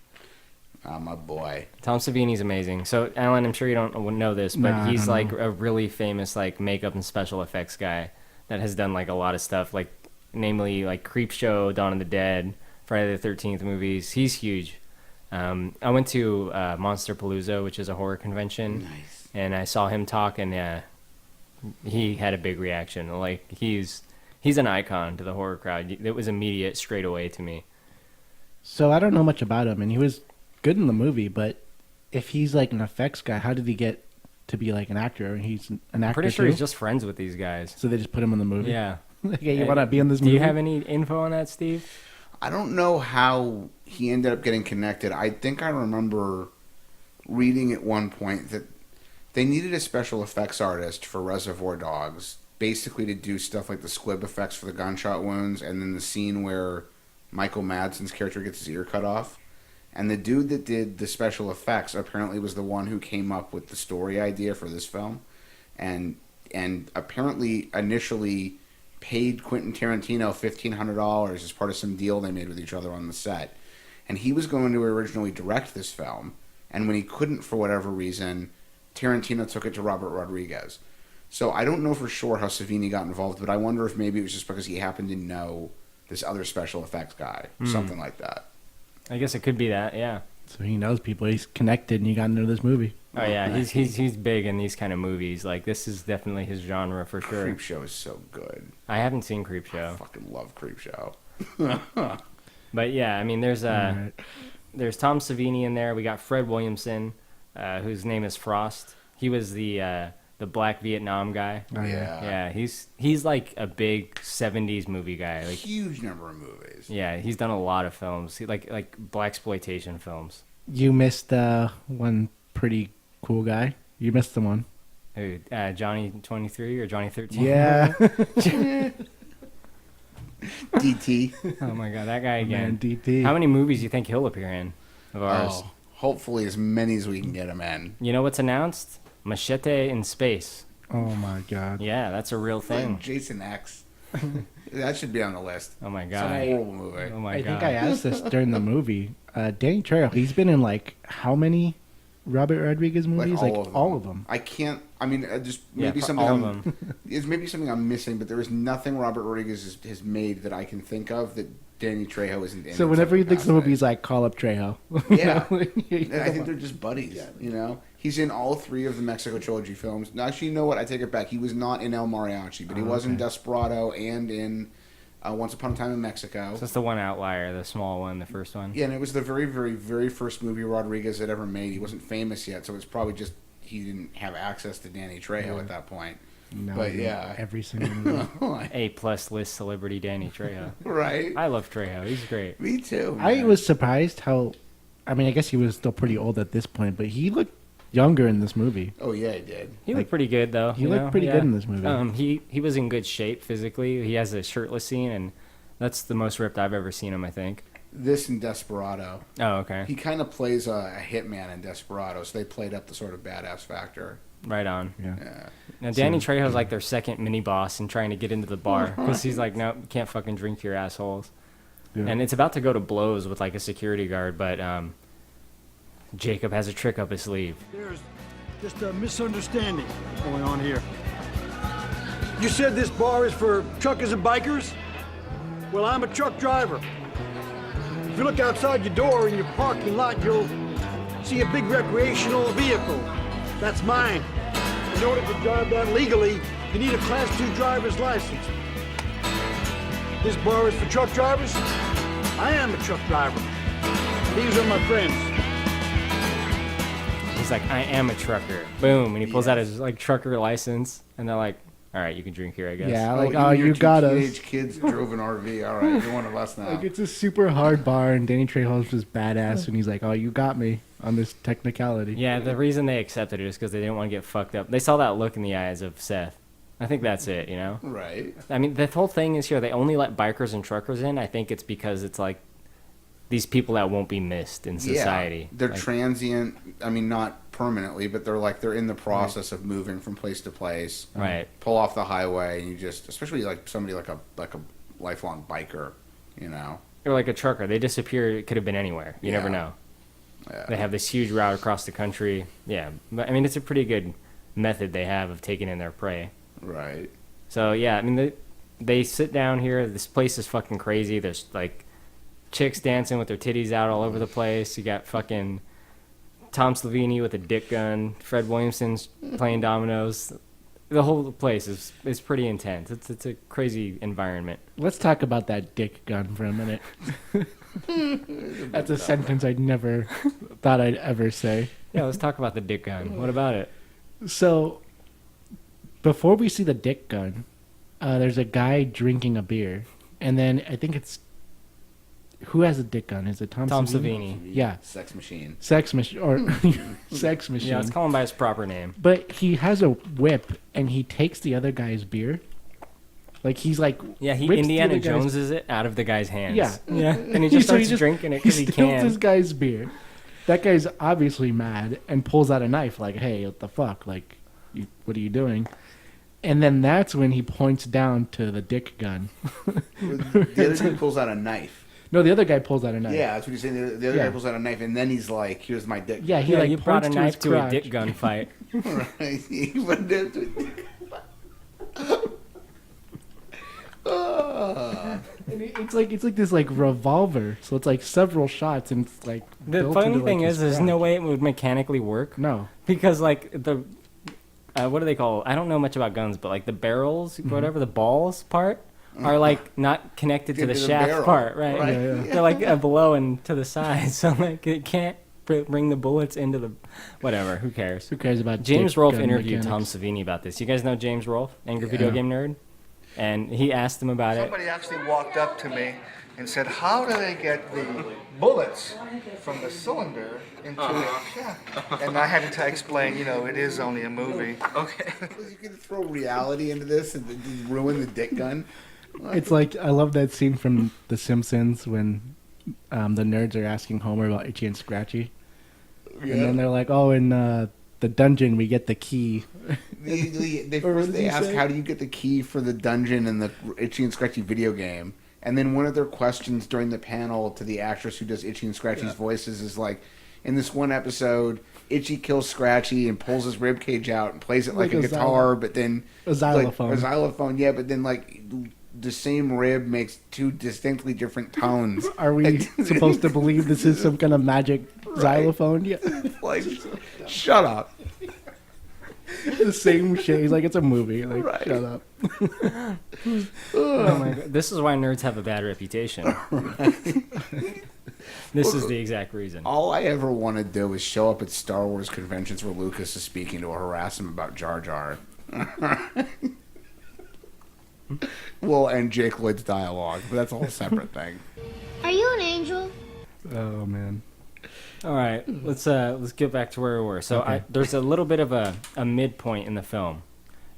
Oh, my boy. Tom Savini's amazing. So, Alan, I'm sure you don't know this, but he's like a really famous like makeup and special effects guy that has done like a lot of stuff, like namely like Creepshow, Dawn of the Dead, Friday the 13th movies. He's huge. I went to Monsterpalooza, which is a horror convention, and I saw him talk, and he had a big reaction. Like he's an icon to the horror crowd. It was immediate, straight away to me. So I don't know much about him, and he was good in the movie, but if he's like an effects guy, how did he get to be like an actor? He's an actor. I'm pretty sure too? he's just friends with these guys. So they just put him in the movie? Yeah. Okay, you want to be in this movie? Do you have any info on that, Steve? I don't know how he ended up getting connected. I think I remember reading at one point that they needed a special effects artist for Reservoir Dogs, basically to do stuff like the squib effects for the gunshot wounds, and then the scene where Michael Madsen's character gets his ear cut off. And the dude that did the special effects apparently was the one who came up with the story idea for this film, and apparently initially paid Quentin Tarantino $1,500 as part of some deal they made with each other on the set. And he was going to originally direct this film, and when he couldn't for whatever reason, Tarantino took it to Robert Rodriguez. So I don't know for sure how Savini got involved, but I wonder if maybe it was just because he happened to know this other special effects guy, or something like that. I guess it could be that, yeah. So he knows people. He's connected, and he got into this movie. Oh yeah, he's big in these kind of movies. Like this is definitely his genre for sure. Creepshow is so good. I haven't seen Creepshow. I fucking love Creepshow. But yeah, I mean, there's Tom Savini in there. We got Fred Williamson, whose name is Frost. He was the Black Vietnam guy. Oh, yeah. Yeah, he's like a big 70s movie guy. Like huge number of movies. Yeah, he's done a lot of films. Like blaxploitation films. You missed one pretty cool guy. You missed the one. Who, Johnny 23 or Johnny 13? Yeah. DT. Oh my god, that guy again. Man, DT. How many movies do you think he'll appear in of ours? Oh, hopefully as many as we can get him in. You know what's announced? Machete in Space. Oh my god. Yeah, that's a real thing. Jason X. That should be on the list. Oh my It's a god. horrible movie. Oh my I god. think I asked this during the movie. Danny Trejo, he's been in like how many Robert Rodriguez movies? Like all of them. I can't. I mean, just Yeah, maybe for something. all of them. It's maybe something I'm missing, but there is nothing Robert Rodriguez has made that I can think of that Danny Trejo isn't in. So whenever he thinks of movies, like call up Trejo. Yeah, I think they're just buddies. Yeah. You know, he's in all three of the Mexico trilogy films. No, actually, you know what? I take it back. He was not in El Mariachi, but he was in Desperado and in Once Upon a Time in Mexico. So that's the one outlier, the small one, the first one. Yeah, and it was the very, very, very first movie Rodriguez had ever made. He wasn't famous yet, so it's probably just he didn't have access to Danny Trejo at that point. No, but yeah, every single movie. A+ list celebrity Danny Trejo. Right. I love Trejo. He's great. Me too. Man. I was surprised how. I mean, I guess he was still pretty old at this point, but he looked younger in this movie. Oh yeah, he did. He looked pretty good though. He looked pretty good in this movie. He was in good shape physically. He has a shirtless scene, and that's the most ripped I've ever seen him, I think. This and Desperado. Oh, okay. He kind of plays a hitman in Desperado, so they played up the sort of badass factor. Right on. Yeah. Now, Danny Trejo's like their second mini boss and trying to get into the bar because he's like, no, you can't fucking drink to your assholes. Yeah. And it's about to go to blows with like a security guard, but Jacob has a trick up his sleeve. There's just a misunderstanding going on here. You said this bar is for truckers and bikers? Well, I'm a truck driver. If you look outside your door in your parking lot, you'll see a big recreational vehicle. That's mine. In order to drive that legally, you need a Class 2 driver's license. This bar is for truck drivers. I am a truck driver. These are my friends. He's like, I am a trucker. Boom. And he pulls out his like trucker license, and they're like, all right, you can drink here, I guess. Yeah, like, oh, you got us. Teenage kids drove an RV. All right, you're one of us now. Like, it's a super hard bar, and Danny Trejo's just badass, and he's like, oh, you got me on this technicality. Yeah, the reason they accepted it is because they didn't want to get fucked up. They saw that look in the eyes of Seth. I think that's it, you know? Right. I mean, the whole thing is here, they only let bikers and truckers in. I think it's because it's like these people that won't be missed in society. Yeah, they're like, transient. I mean, not permanently, but they're in the process of moving from place to place. Right. Pull off the highway, and you just, especially like somebody like a lifelong biker, you know. Or like a trucker. They disappear. It could have been anywhere. You never know. Yeah. They have this huge route across the country. Yeah. But, I mean, it's a pretty good method they have of taking in their prey. Right. So, yeah, I mean, they sit down here. This place is fucking crazy. There's, like, chicks dancing with their titties out all over the place. You got fucking Tom Savini with a dick gun. Fred Williamson's playing dominoes. The whole place is pretty intense. It's a crazy environment. Let's talk about that dick gun for a minute. That's a sentence I'd never thought I'd ever say. Yeah, let's talk about the dick gun. What about it? So, before we see the dick gun, there's a guy drinking a beer. And then I think it's... Who has a dick gun? Is it Tom Savini? Yeah. Sex machine. Sex machine. Or sex machine. Yeah, let's call him by his proper name. But he has a whip, and he takes the other guy's beer. Like, he's like... Yeah, he rips Indiana the other guy's- Joneses it out of the guy's hands. Yeah. Yeah. And he just starts drinking it because he steals can. this guy's beer. That guy's obviously mad and pulls out a knife like, hey, what the fuck? Like, what are you doing? And then that's when he points down to the dick gun. The other dude pulls out a knife. No, the other guy pulls out a knife. Yeah, that's what he's saying. The other guy pulls out a knife, and then he's like, here's my dick. Yeah, he like brought a points knife to to his a dick gun fight. Right. He put a knife to a dick And it's like this like revolver, so it's like several shots, and it's like The built funny into, thing like, is, his there's no way it would mechanically work. No. Because, like, the... what do they call... I don't know much about guns, but, like, the barrels, whatever, the balls part, are, like, not connected to the shaft barrel. part, right? Right. Yeah. They're, like, below and to the side, so, like, it can't bring the bullets into the... Whatever, who cares? Who cares about James dick Rolfe gun interviewed mechanics? Tom Savini about this. You guys know James Rolfe, Angry Video Game Nerd? And he asked him about it. Somebody actually walked up to me and said, how do they get the bullets from the cylinder into the shaft? And I had to explain, you know, it is only a movie. Okay. You can throw reality into this and ruin the dick gun. It's like, I love that scene from The Simpsons when the nerds are asking Homer about Itchy and Scratchy. Yeah. And then they're like, oh, in the dungeon we get the key. They ask, how do you get the key for the dungeon in the Itchy and Scratchy video game? And then one of their questions during the panel to the actress who does Itchy and Scratchy's voices is like, in this one episode, Itchy kills Scratchy and pulls his rib cage out and plays it like a guitar, but then... A xylophone. Like, a xylophone, yeah, but then, like, the same rib makes two distinctly different tones. Are we supposed to believe this is some kind of magic xylophone? Yeah. Like, shut up. The same shit. He's like, it's a movie. Like, Right. shut up. Oh my God. This is why nerds have a bad reputation. This is the exact reason. All I ever want to do is show up at Star Wars conventions where Lucas is speaking to harass him about Jar Jar. Well, and Jake Lloyd's dialogue, but that's a whole separate thing. Are you an angel? Oh, man. All right, let's get back to where we were. So Okay. there's a little bit of a midpoint in the film.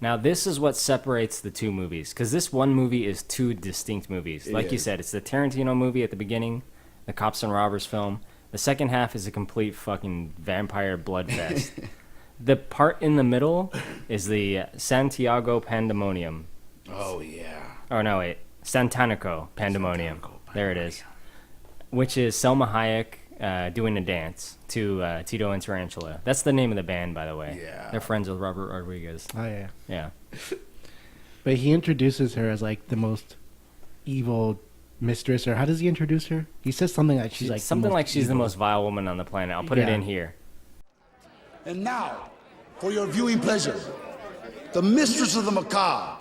Now, this is what separates the two movies, because this one movie is two distinct movies. Like you said, it's the Tarantino movie at the beginning, the Cops and Robbers film. The second half is a complete fucking vampire bloodfest. The part in the middle is the Santiago Pandemonium. Oh, yeah. Oh, no, wait. Santanico Pandemonium. There it is. Which is Selma Hayek doing a dance to Tito and Tarantula. That's the name of the band, by the way. Yeah. They're friends with Robert Rodriguez. Oh, yeah. Yeah. But he introduces her as, like, the most evil mistress, or how does he introduce her? He says something like she's, like, something like she's the evil. most vile woman on the planet. I'll put it Yeah. in here. And now, for your viewing pleasure, the mistress of the macabre,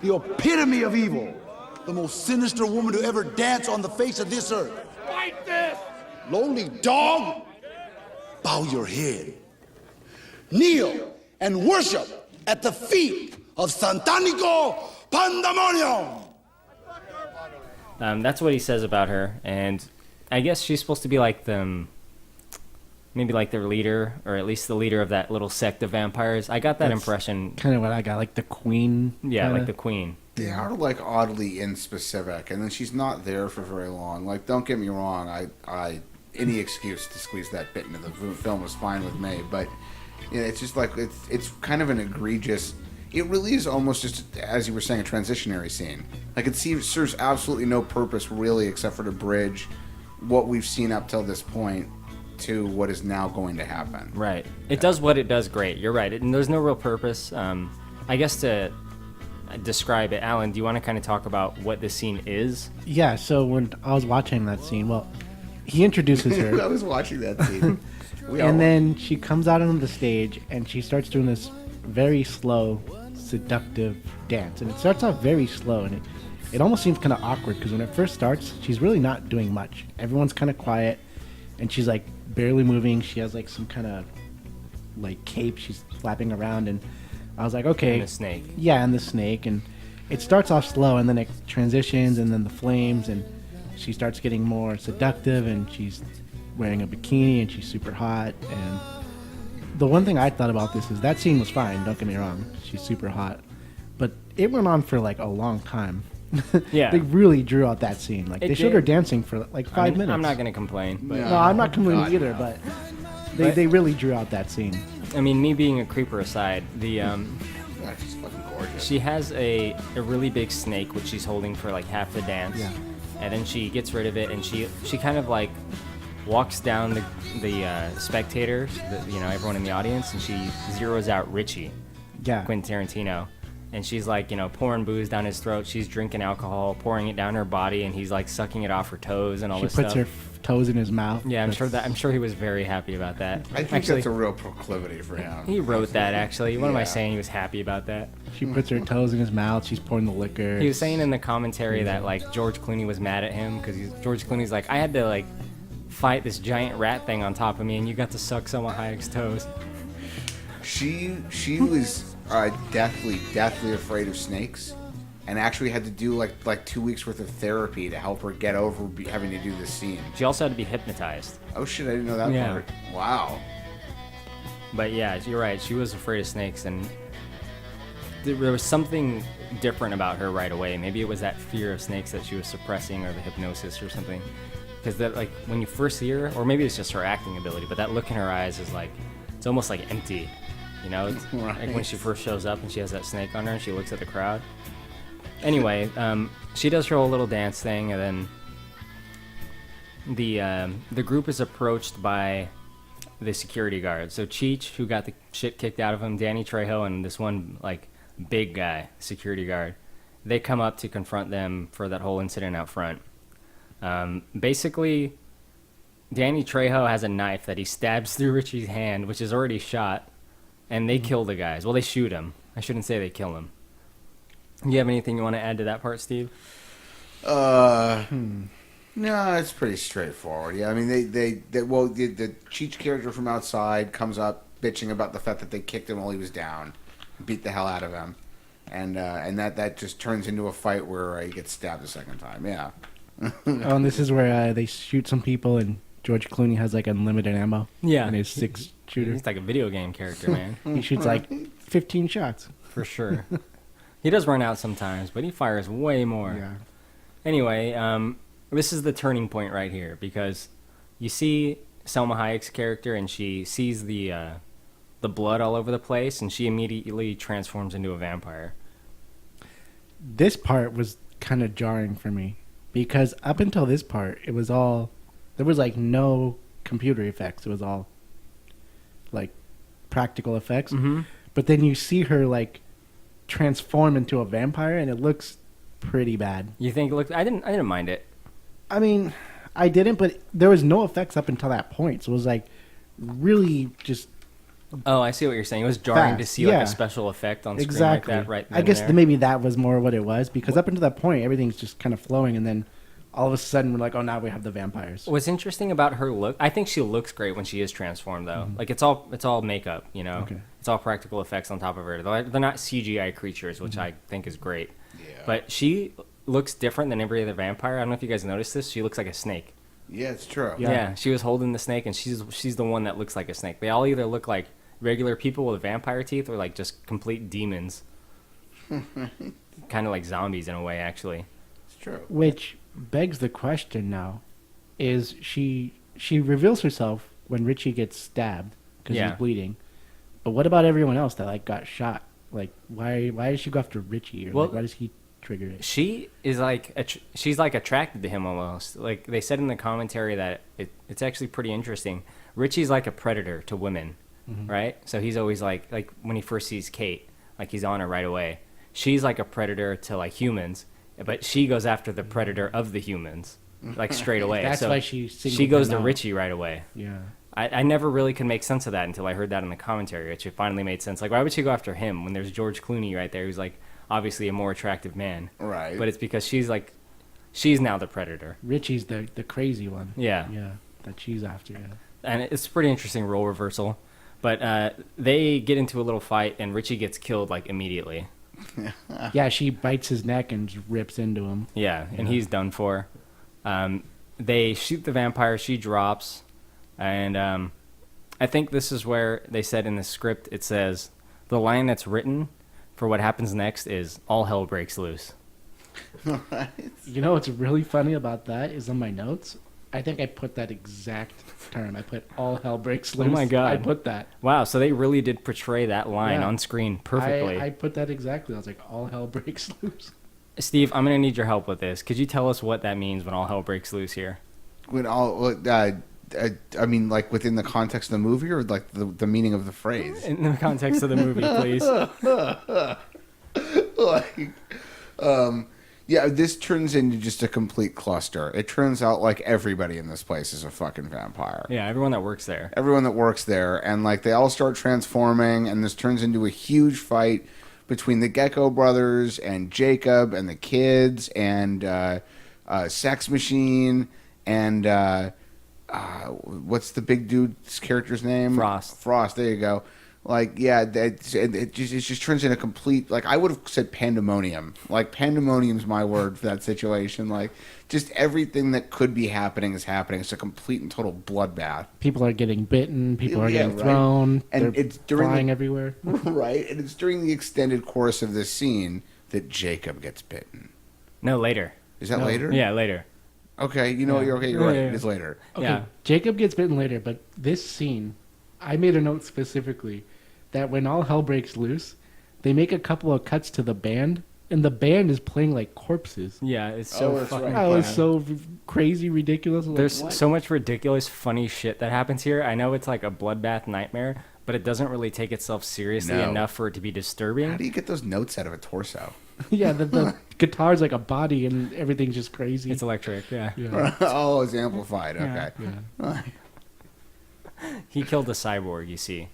the epitome of evil, the most sinister woman to ever dance on the face of this earth. Fight this! Lowly dog, bow your head. Kneel and worship at the feet of Santanico Pandemonium. That's what he says about her, and I guess she's supposed to be like maybe like their leader, or at least the leader of that little sect of vampires. I got that impression. Kind of what I got, like the queen. Yeah, kinda. like the queen. They are like oddly inspecific, and then she's not there for very long. Like, don't get me wrong, I any excuse to squeeze that bit into the film was fine with me, but you know, it's just like it's kind of an egregious. It really is almost just, as you were saying, a transitionary scene. Like, it serves absolutely no purpose really, except for to bridge what we've seen up till this point to what is now going to happen. Right. It does what it does great. You're right. And there's no real purpose. I guess to describe it, Alan, do you want to kind of talk about what this scene is? Yeah, so when I was watching that scene, well, he introduces her. I was watching that scene. And then she comes out on the stage and she starts doing this very slow, seductive dance. And it starts off very slow, and it almost seems kind of awkward because when it first starts, she's really not doing much. Everyone's kind of quiet, and she's like barely moving. She has like some kind of like cape she's flapping around, and I was like, okay. And the snake. Yeah, and the snake. And it starts off slow, and then it transitions, and then the flames, and she starts getting more seductive, and she's wearing a bikini, and she's super hot. And the one thing I thought about this is that scene was fine, don't get me wrong. She's super hot. But it went on for like a long time. Yeah. They really drew out that scene. Like, they showed her dancing for like 5 minutes. I'm not going to complain. But No, I'm not complaining either, but they really drew out that scene. I mean, me being a creeper aside, She's fucking gorgeous. she has a really big snake, which she's holding for like half the dance. Yeah. And then she gets rid of it, and she kind of like walks down the spectators, everyone in the audience, and she zeroes out Richie, Yeah. Quentin Tarantino. And she's like, pouring booze down his throat. She's drinking alcohol, pouring it down her body, and he's like sucking it off her toes and all She this puts stuff. her toes in his mouth. Yeah, I'm sure he was very happy about that. I think that's a real proclivity for him. He wrote that, actually. What am I Yeah. saying? He was happy about that. She puts her toes in his mouth. She's pouring the liquor. He was saying in the commentary that like George Clooney was mad at him because George Clooney's like, I had to like fight this giant rat thing on top of me, and you got to suck Selma Hayek's toes. She was deathly afraid of snakes, and actually had to do like 2 weeks worth of therapy to help her get over having to do this scene. She also had to be hypnotized. Oh shit, I didn't know that Yeah. part. Wow. But yeah, you're right. She was afraid of snakes, and there was something different about her right away. Maybe it was that fear of snakes that she was suppressing, or the hypnosis or something. Because that, like, when you first see her, or maybe it's just her acting ability, but that look in her eyes is like, it's almost like empty. It's like when she first shows up and she has that snake on her and she looks at the crowd. Anyway, she does her whole little dance thing, and then the group is approached by the security guard. So Cheech, who got the shit kicked out of him, Danny Trejo, and this one like big guy, security guard, they come up to confront them for that whole incident out front. Basically, Danny Trejo has a knife that he stabs through Richie's hand, which is already shot, and they kill the guys. Well, they shoot him. I shouldn't say they kill him. Do you have anything you want to add to that part, Steve? No, it's pretty straightforward. Yeah, I mean, the Cheech character from outside comes up bitching about the fact that they kicked him while he was down, beat the hell out of him, and that just turns into a fight where he gets stabbed a second time. Yeah. Oh, and this is where they shoot some people, and George Clooney has like unlimited ammo. Yeah. In his 6-shooter. He's like a video game character, man. He shoots like 15 shots. For sure. He does run out sometimes, but he fires way more. Yeah. Anyway, this is the turning point right here, because you see Selma Hayek's character, and she sees the blood all over the place, and she immediately transforms into a vampire. This part was kind of jarring for me, because up until this part, it was all, there was like no computer effects. It was all like practical effects. Mm-hmm. But then you see her like transform into a vampire, and it looks pretty bad. You think it looked? I didn't mind it. I mean, I didn't, but there was no effects up until that point. So it was like really just Oh, I see what you're saying. It was jarring to fast. see like Yeah. a special effect on screen Exactly. like that. Right. I guess there. maybe that was more what it was, because up until that point, everything's just kind of flowing, and then all of a sudden we're like, oh, now we have the vampires. What's interesting about her look, I think she looks great when she is transformed, though. Like it's all makeup, you know. Okay. It's all practical effects on top of her. They're not CGI creatures, which I think is great. Yeah. But she looks different than every other vampire. I don't know if you guys noticed this. She looks like a snake. Yeah, it's true. Yeah. She was holding the snake, and she's the one that looks like a snake. They all either look like regular people with vampire teeth, or like just complete demons. Kind of like zombies in a way, actually. It's true. Which begs the question now: is she reveals herself when Richie gets stabbed because Yeah. he's bleeding, but what about everyone else that like got shot? Like, why does she go after Richie, or Well, like, why does he trigger it? She is like she's like attracted to him almost. Like they said in the commentary that it's actually pretty interesting. Richie's like a predator to women, right? So he's always like when he first sees Kate, like he's on her right away. She's like a predator to like humans, but she goes after the predator of the humans, like straight away. That's so why she goes him to out. Richie right away. Yeah. I never really could make sense of that until I heard that in the commentary, which it finally made sense. Like, why would she go after him when there's George Clooney right there, who's like obviously a more attractive man? Right. But it's because she's now the predator. Richie's the crazy one. Yeah. Yeah, that she's after. Yeah. And it's a pretty interesting role reversal. But they get into a little fight, and Richie gets killed like immediately. Yeah, she bites his neck and just rips into him. Yeah, and he's done for. They shoot the vampire. She drops. And I think this is where they said in the script, it says, the line that's written for what happens next is, all hell breaks loose. You know what's really funny about that is on my notes, I think I put that exact term. I put all hell breaks loose. Oh my God. I put that. Wow, so they really did portray that line Yeah. on screen perfectly. I put that exactly. I was like, all hell breaks loose. Steve, I'm going to need your help with this. Could you tell us what that means when all hell breaks loose here? When I mean, like within the context of the movie, or like the meaning of the phrase? In the context of the movie, please. Yeah, this turns into just a complete cluster. It turns out like everybody in this place is a fucking vampire. Yeah, everyone that works there. Everyone that works there, and like they all start transforming, and this turns into a huge fight between the Gecko Brothers and Jacob and the kids and Sex Machine and what's the big dude's character's name? Frost. Frost. There you go. Like, yeah, it just turns into complete. Like, I would have said pandemonium. Like, pandemonium's my word for that situation. Like, just everything that could be happening is happening. It's a complete and total bloodbath. People are getting bitten. People are Yeah, getting right. thrown. And They're it's during flying everywhere. Right, and it's during the extended course of this scene that Jacob gets bitten. No, later. Is that No. later? Yeah, later. Okay, you know what? You're okay. You're right. Yeah. It is later. Okay, Yeah. Jacob gets bitten later, but this scene, I made a note specifically that when all hell breaks loose, they make a couple of cuts to the band, and the band is playing like corpses. Yeah, it's so that's fucking right. That was so crazy ridiculous. I was There's like, what? so much ridiculous, funny shit that happens here. I know it's like a bloodbath nightmare, but it doesn't really take itself seriously No. enough for it to be disturbing. How do you get those notes out of a torso? Yeah, the guitar's like a body, and everything's just crazy. It's electric, yeah. Yeah. Oh, it's amplified. Okay. Yeah. He killed a cyborg, you see.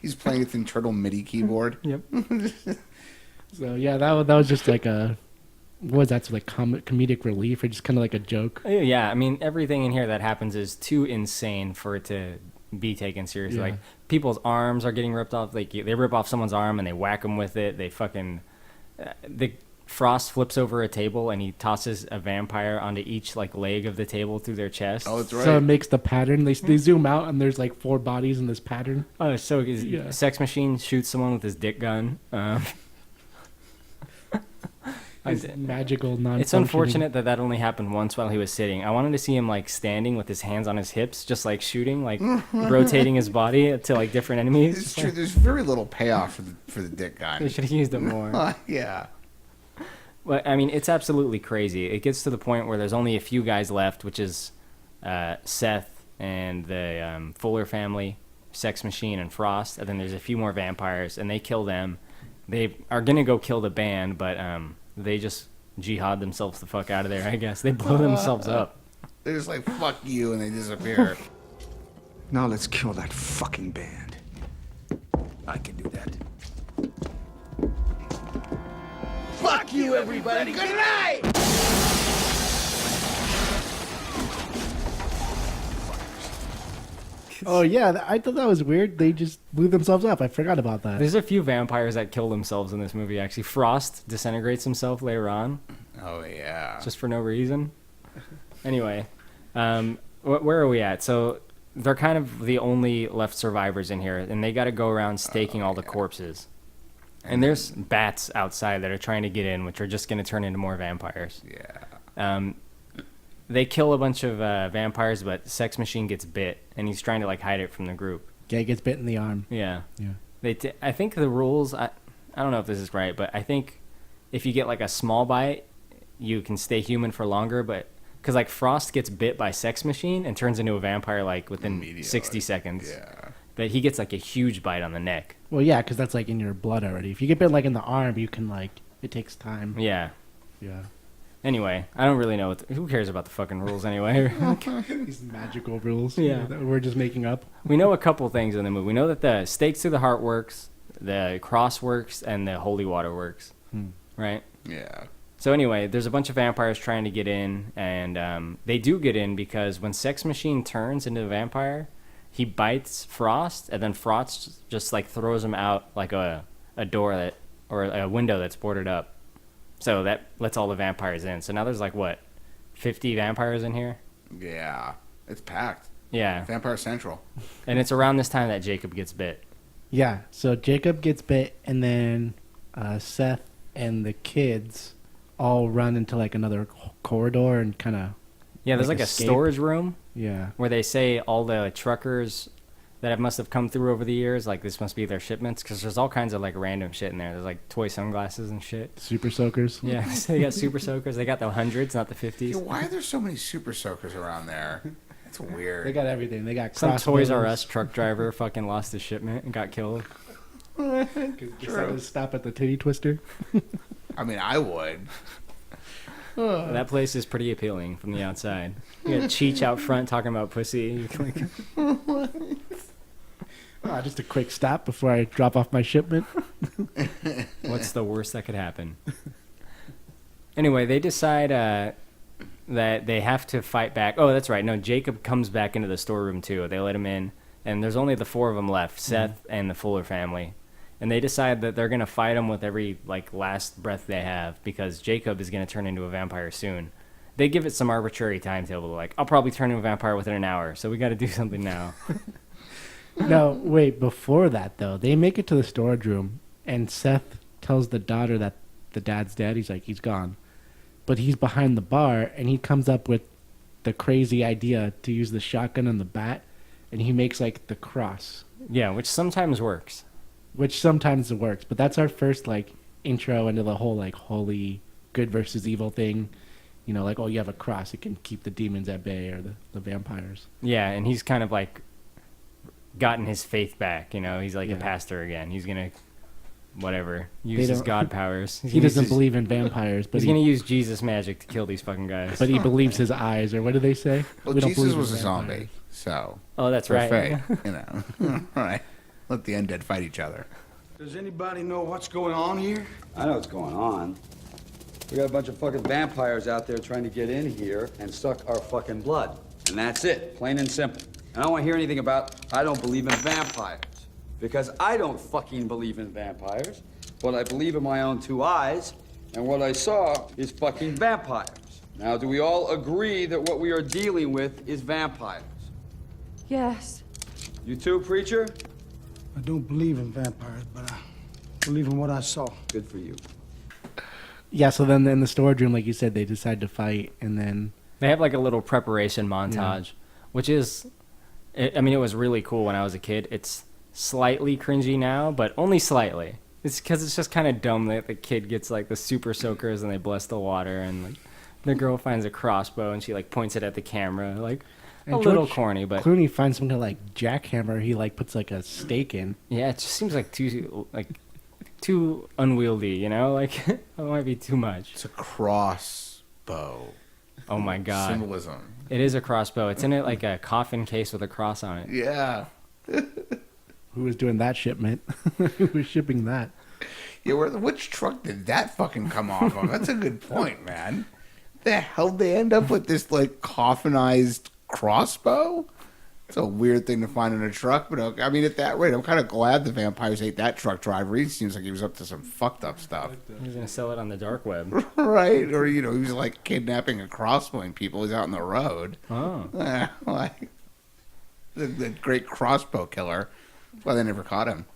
He's playing with an internal MIDI keyboard. Yep. So yeah, that was just like a what was that? So like comedic relief, or just kind of like a joke. Yeah, I mean, everything in here that happens is too insane for it to be taken seriously. Yeah. Like, people's arms are getting ripped off. Like, they rip off someone's arm and they whack them with it. They fucking... the Frost flips over a table and he tosses a vampire onto each like leg of the table through their chest. Oh, that's right. So it makes the pattern. They zoom out and there's like 4 bodies in this pattern. Oh, so his Yeah. Sex Machine shoots someone with his dick gun. It's magical, non. It's unfortunate that only happened once while he was sitting. I wanted to see him like standing with his hands on his hips, just like shooting, like rotating his body to like different enemies. It's true. There's very little payoff for the dick guy. They should have used it more. Yeah. Well, I mean, it's absolutely crazy. It gets to the point where there's only a few guys left, which is Seth and the Fuller family, Sex Machine, and Frost. And then there's a few more vampires, and they kill them. They are going to go kill the band, but they just jihad themselves the fuck out of there, I guess. They blow themselves up. They're just like, fuck you, and they disappear. Now let's kill that fucking band. I can do that. Fuck you, everybody. Good night. Oh yeah, I thought that was weird. They just blew themselves up. I forgot about that. There's a few vampires that kill themselves in this movie, actually. Frost disintegrates himself later on. Oh, yeah. Just for no reason. Anyway, where are we at? So they're kind of the only left survivors in here, and they got to go around staking all the corpses. And there's bats outside that are trying to get in, which are just going to turn into more vampires. Yeah. They kill a bunch of vampires, but Sex Machine gets bit, and he's trying to like hide it from the group. Guy gets bit in the arm. Yeah. Yeah. I think the rules. I don't know if this is right, but I think if you get like a small bite, you can stay human for longer. But because like Frost gets bit by Sex Machine and turns into a vampire like within 60 seconds. Yeah. But he gets like a huge bite on the neck. Well, yeah, because that's like in your blood already. If you get bit like in the arm, you can like it takes time. Yeah. Yeah. Anyway, I don't really know. Who cares about the fucking rules anyway? These magical rules. Yeah. That we're just making up. We know a couple things in the movie. We know that the stakes through the heart works, the cross works, and the holy water works. Right? Yeah. So anyway, there's a bunch of vampires trying to get in, and they do get in because when Sex Machine turns into a vampire, he bites Frost, and then Frost just like throws him out like a door that or a window that's boarded up. So that lets all the vampires in. So now there's like, what, 50 vampires in here? Yeah. It's packed. Yeah. Vampire Central. And it's around this time that Jacob gets bit. Yeah. So Jacob gets bit, and then Seth and the kids all run into like another corridor and kind of. Yeah, there's like escape. a storage room. Yeah. Where they say all the truckers that must have come through over the years, like this must be their shipments, because there's all kinds of like random shit in there. There's like toy sunglasses and shit. Super soakers. Yeah, so they got super soakers. They got the 100s, not the 50s. Yeah, why are there so many super soakers around there? That's weird. They got everything. They got some crossbows. Toys R Us truck driver fucking lost his shipment and got killed. True. Stop at the titty twister. I mean, I would. That place is pretty appealing from the outside. You got Cheech out front talking about pussy. Just a quick stop before I drop off my shipment. What's the worst that could happen? Anyway, they decide that they have to fight back. Oh, that's right. No, Jacob comes back into the storeroom too. They let him in, and there's only the four of them left, Seth and the Fuller family. And they decide that they're going to fight him with every like last breath they have because Jacob is going to turn into a vampire soon. They give it some arbitrary timetable. Like, I'll probably turn into a vampire within an hour, so we got to do something now. No, wait. Before that, though, they make it to the storage room, and Seth tells the daughter that the dad's dead. He's like, he's gone. But he's behind the bar, and he comes up with the crazy idea to use the shotgun and the bat, and he makes, like, the cross. Yeah, which sometimes works. Which sometimes works, but that's our first, like, intro into the whole, like, holy good versus evil thing. You know, like, oh, you have a cross, it can keep the demons at bay or the vampires. Yeah, and he's kind of, like, gotten his faith back, you know? He's like a pastor again. He's going to, whatever, use his god powers. He doesn't believe in vampires, but he's going to use Jesus magic to kill these fucking guys. But he believes his eyes, or what do they say? Well, we don't Jesus believe was in a vampires. zombie, so. Oh, that's we're right. fake, you know. All right. Let the undead fight each other. Does anybody know what's going on here? I know what's going on. We got a bunch of fucking vampires out there trying to get in here and suck our fucking blood. And that's it, plain and simple. And I don't want to hear anything about I don't believe in vampires. Because I don't fucking believe in vampires. But I believe in my own two eyes. And what I saw is fucking vampires. Now, do we all agree that what we are dealing with is vampires? Yes. You too, preacher? I don't believe in vampires, but I believe in what I saw. Good for you. Yeah, so then in the storage room, like you said, they decide to fight, and then... They have like a little preparation montage, which is... I mean, it was really cool when I was a kid. It's slightly cringy now, but only slightly. It's because it's just kind of dumb that the kid gets like the super soakers and they bless the water, and like the girl finds a crossbow and she like points it at the camera. Like... And a little corny, but Clooney finds some kind of like jackhammer. He like puts like a stake in. Yeah, it just seems like too unwieldy, you know? Like it might be too much. It's a crossbow. Oh my god. Symbolism. It is a crossbow. It's in it like a coffin case with a cross on it. Yeah. Who was doing that shipment? Who was shipping that? Yeah, which truck did that fucking come off of? That's a good point, man. The hell they end up with this like coffinized crossbow? It's a weird thing to find in a truck, but I mean, at that rate, I'm kind of glad the vampires ate that truck driver. He seems like he was up to some fucked up stuff. He's gonna sell it on the dark web. Right? Or, he was like kidnapping and crossbowing people. He's out on the road. Oh. Like the great crossbow killer. That's why they never caught him.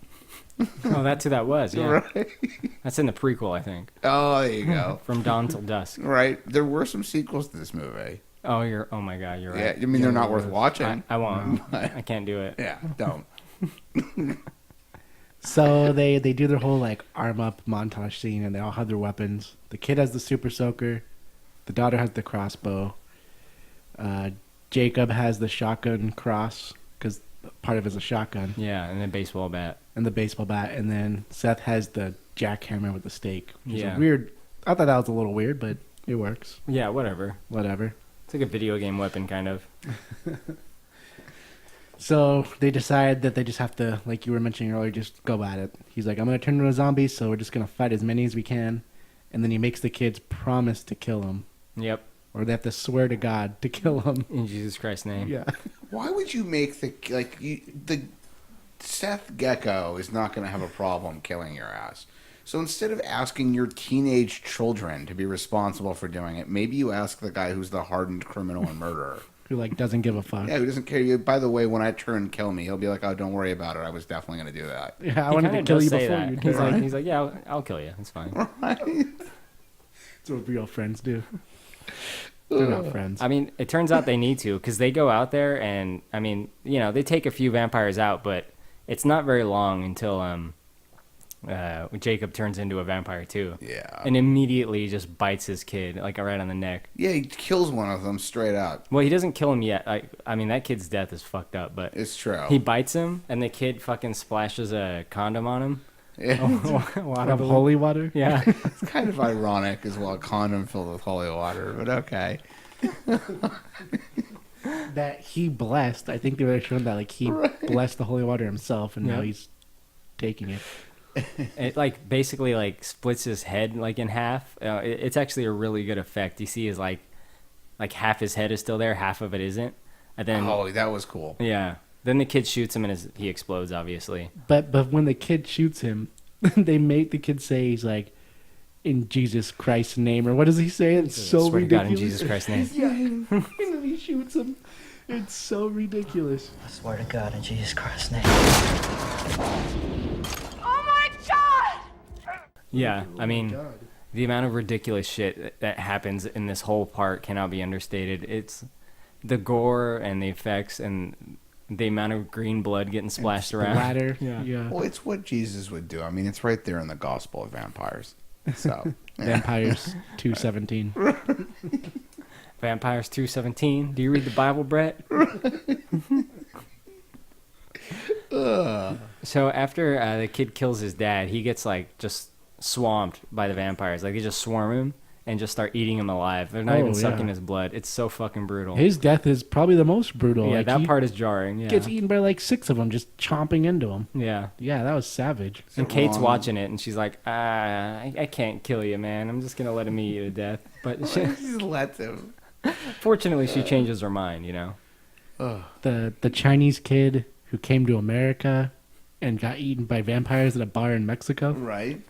Oh, that's who that was, yeah. Right. That's in the prequel, I think. Oh, there you go. From Dawn Till Dusk. Right. There were some sequels to this movie. Oh my god, you're right. Yeah, I mean, they're not worth watching. I won't. I can't do it. Yeah, don't. So they do their whole like arm up montage scene, and they all have their weapons. The kid has the super soaker, the daughter has the crossbow. Jacob has the shotgun cross because part of it is a shotgun. Yeah, and the baseball bat. And then Seth has the jackhammer with the stake. Which is Yeah. a weird. I thought that was a little weird, but it works. Yeah, whatever. It's like a video game weapon, kind of. So they decide that they just have to, like you were mentioning earlier, just go at it. He's like, I'm going to turn into a zombie, so we're just going to fight as many as we can. And then he makes the kids promise to kill him. Yep. Or they have to swear to God to kill him. In Jesus Christ's name. Yeah. Why would you make the Seth Gecko is not going to have a problem killing your ass. So instead of asking your teenage children to be responsible for doing it, maybe you ask the guy who's the hardened criminal and murderer. Who, like, doesn't give a fuck. Yeah, who doesn't care. By the way, when I turn kill me, he'll be like, oh, don't worry about it. I was definitely going to do that. Yeah, I wanted to kill you before you did. He's like, yeah, I'll kill you. It's fine. Right? That's what real friends do. They're not friends. I mean, it turns out they need to, because they go out there and, I mean, they take a few vampires out, but it's not very long until Jacob turns into a vampire too. Yeah. And immediately just bites his kid, like right on the neck. Yeah, he kills one of them straight up. Well, he doesn't kill him yet. I mean, that kid's death is fucked up, but it's true. He bites him, and the kid fucking splashes a condom on him. Yeah. Of holy water? Yeah. It's kind of ironic as well, a condom filled with holy water, but okay. That he blessed. I think they were showing that, like, he blessed the holy water himself, and now he's taking it. It like basically like splits his head like in half. It's actually a really good effect. You see his like half his head is still there, half of it isn't. And then that was cool. Yeah. Then the kid shoots him and he explodes, obviously. But when the kid shoots him, they make the kid say, he's like, in Jesus Christ's name, or what does he say? It's so swear ridiculous. to God, in Jesus Christ's name. Yeah, and then he shoots him. It's so ridiculous. I swear to God, in Jesus Christ's name. Yeah, I mean, the amount of ridiculous shit that happens in this whole part cannot be understated. It's the gore and the effects and the amount of green blood getting splashed around. Splatter. Yeah. Well, it's what Jesus would do. I mean, it's right there in the Gospel of Vampires. So Vampires 2:17. Vampires 2:17. Do you read the Bible, Brett? So after the kid kills his dad, he gets like just swamped by the vampires. Like they just swarm him and just start eating him alive. They're not even sucking his blood. It's so fucking brutal. His death is probably the most brutal. Yeah, like, that part is jarring. Yeah. Gets eaten by like 6 of them just chomping into him. Yeah. Yeah, that was savage. And Kate's watching it and she's like, I can't kill you, man. I'm just going to let him eat you to death. But she just lets him. Fortunately, she changes her mind, The Chinese kid who came to America and got eaten by vampires at a bar in Mexico. Right.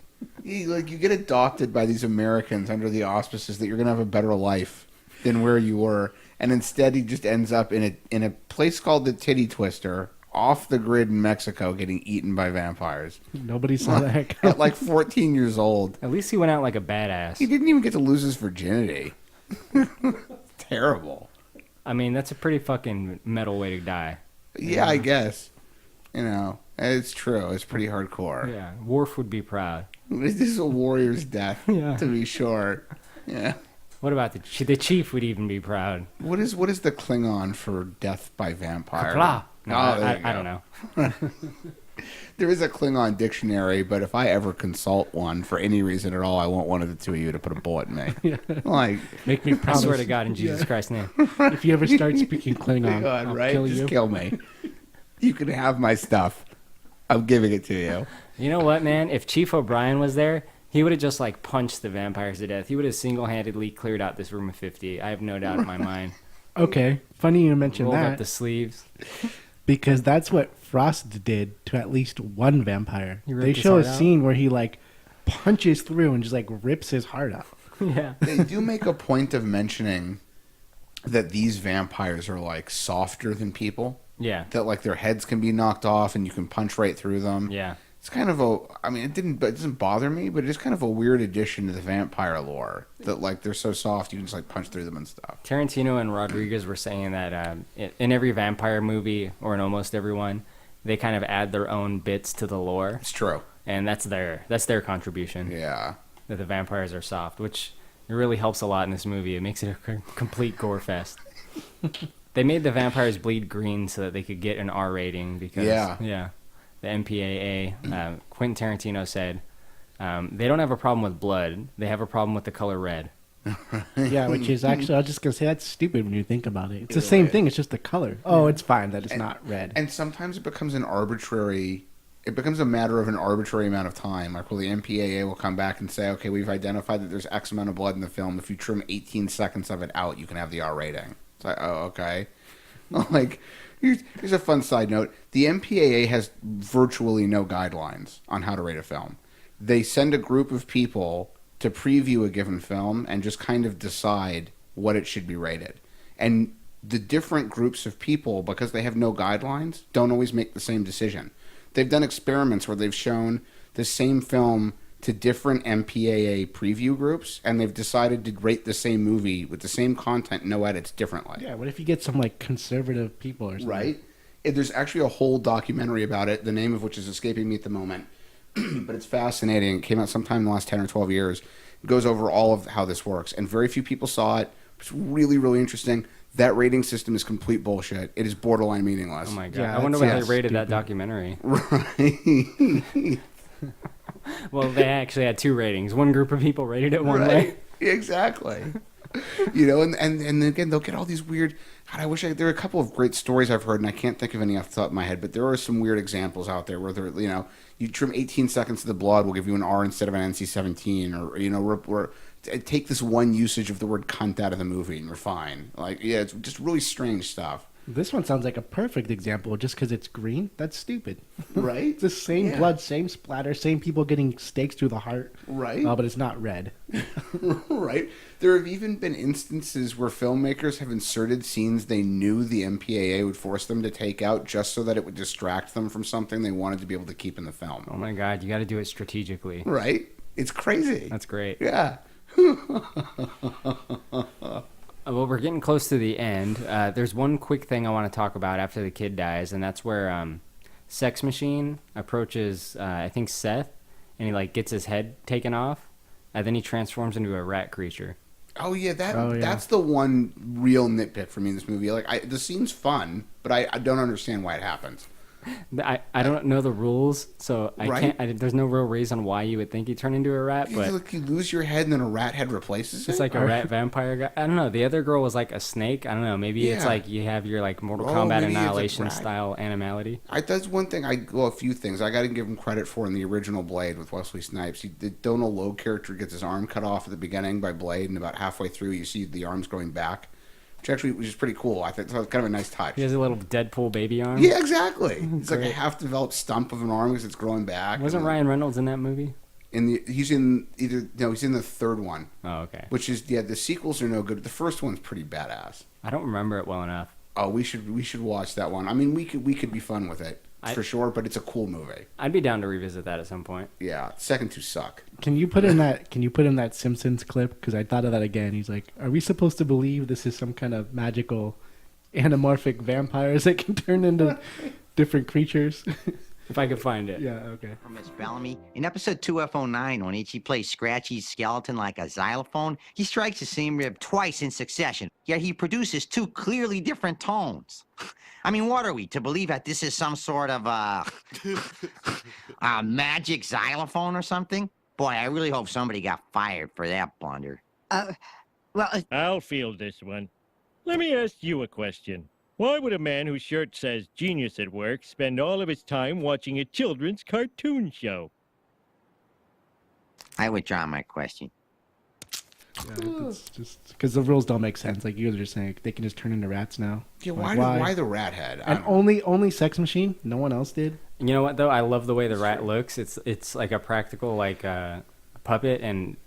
You get adopted by these Americans under the auspices that you're going to have a better life than where you were. And instead he just ends up in a place called the Titty Twister, off the grid in Mexico, getting eaten by vampires. Nobody saw that. At like 14 years old. At least he went out like a badass. He didn't even get to lose his virginity. Terrible. I mean, that's a pretty fucking metal way to die. Yeah, I guess. It's true. It's pretty hardcore. Yeah, Worf would be proud. This is a warrior's death, Yeah. to be sure. Yeah. What about the chief would even be proud? What is the Klingon for death by vampire? Kapla. No, Oh, there you I go. don't know. There is a Klingon dictionary, but if I ever consult one for any reason at all, I want one of the two of you to put a bullet in me. Like, make me I promise. swear to God, in Jesus Christ's name. If you ever start speaking Klingon, God, I'll right? kill Just you. kill me. You can have my stuff. I'm giving it to you. You know what, man? If Chief O'Brien was there, he would have just like punched the vampires to death. He would have single-handedly cleared out this room of 50. I have no doubt in my mind. Okay, funny you mentioned Rolled that. up the sleeves. Because that's what Frost did to at least one vampire. He ripped They his show a heart out? scene where he like punches through and just like rips his heart out. Yeah. They do make a point of mentioning that these vampires are like softer than people. Yeah. That like their heads can be knocked off and you can punch right through them. Yeah. It's kind of a, I mean, it doesn't bother me, but it is kind of a weird addition to the vampire lore that like they're so soft you can just like punch through them and stuff. Tarantino and Rodriguez were saying that in every vampire movie, or in almost every one, they kind of add their own bits to the lore. It's true. And that's their contribution. Yeah. That the vampires are soft, which it really helps a lot in this movie. It makes it a complete gore fest. They made the vampires bleed green so that they could get an R rating because the MPAA, Quentin Tarantino said, they don't have a problem with blood. They have a problem with the color red. Yeah, which is actually, I was just going to say, that's stupid when you think about it. It's the same thing. It's just the color. Oh, it's fine that it's not red. And sometimes it becomes it becomes a matter of an arbitrary amount of time. Like, well, the MPAA will come back and say, okay, we've identified that there's X amount of blood in the film. If you trim 18 seconds of it out, you can have the R rating. It's like, oh, okay. Like, here's a fun side note. The MPAA has virtually no guidelines on how to rate a film. They send a group of people to preview a given film and just kind of decide what it should be rated. And the different groups of people, because they have no guidelines, don't always make the same decision. They've done experiments where they've shown the same film to different MPAA preview groups, and they've decided to rate the same movie with the same content, no edits, differently. Yeah, what if you get some like conservative people or something? Right? There's actually a whole documentary about it, the name of which is escaping me at the moment. But it's fascinating. It came out sometime in the last 10 or 12 years. It goes over all of how this works. And very few people saw it. It's really, really interesting. That rating system is complete bullshit. It is borderline meaningless. Oh my God. I wonder why they rated that documentary. Right. Well, they actually had two ratings. One group of people rated it one way. Exactly. You know, and again, they'll get all these weird. God, I wish there are a couple of great stories I've heard, and I can't think of any off the top of my head. But there are some weird examples out there where they're, you know, you trim 18 seconds of the blood, we'll give you an R instead of an NC-17, or you know, we're take this one usage of the word cunt out of the movie, and you're fine. Like, yeah, it's just really strange stuff. This one sounds like a perfect example. Just because it's green, that's stupid. Right? It's the same blood, same splatter, same people getting stakes through the heart. Right. But it's not red. Right. There have even been instances where filmmakers have inserted scenes they knew the MPAA would force them to take out just so that it would distract them from something they wanted to be able to keep in the film. Oh my God, you got to do it strategically. Right? It's crazy. That's great. Yeah. Well, we're getting close to the end. There's one quick thing I want to talk about after the kid dies, and that's where Sex Machine approaches, I think, Seth, and he like gets his head taken off, and then he transforms into a rat creature. Oh yeah, that's the one real nitpick for me in this movie. Like, the scene's fun, but I don't understand why it happens. I don't know the rules, so I Right? can't. There's no real reason why you would think you turn into a rat, but Like, you lose your head and then a rat head replaces it. it's like a rat vampire guy. I don't know. The other girl was like a snake. I don't know. Maybe it's Yeah. like you have your like Mortal Oh, Kombat maybe it's a Annihilation rat. style animality. That's one thing. A few things I got to give him credit for in the original Blade with Wesley Snipes. The Donal Logue character gets his arm cut off at the beginning by Blade, and about halfway through, you see the arms growing back, which is pretty cool. I think it's kind of a nice touch. He has a little Deadpool baby arm. Yeah, exactly. It's like a Great. half-developed stump of an arm because it's growing back. Wasn't Ryan Reynolds in that movie? He's in the third one. Oh, okay. Which is the sequels are no good. The first one's pretty badass. I don't remember it well enough. Oh, we should watch that one. I mean, we could be fun with it for sure, but it's a cool movie. I'd be down to revisit that at some point. Yeah, second two suck. Can you put in that Simpsons clip? Because I thought of that again. He's like, "Are we supposed to believe this is some kind of magical, anamorphic vampires that can turn into different creatures?" If I could find it. Yeah, okay. Miss Bellamy. In episode 2F09, when Ichi plays Scratchy's skeleton like a xylophone, he strikes the same rib twice in succession, yet he produces two clearly different tones. I mean, what are we, to believe that this is some sort of, a magic xylophone or something? Boy, I really hope somebody got fired for that blunder. I'll field this one. Let me ask you a question. Why would a man whose shirt says genius at work spend all of his time watching a children's cartoon show? I withdraw my question. Yeah, it's just because the rules don't make sense. Like you guys are just saying, they can just turn into rats now. Yeah, Like, why the rat head? And only Sex Machine. No one else did. You know what though? I love the way the rat looks. It's like a practical puppet, and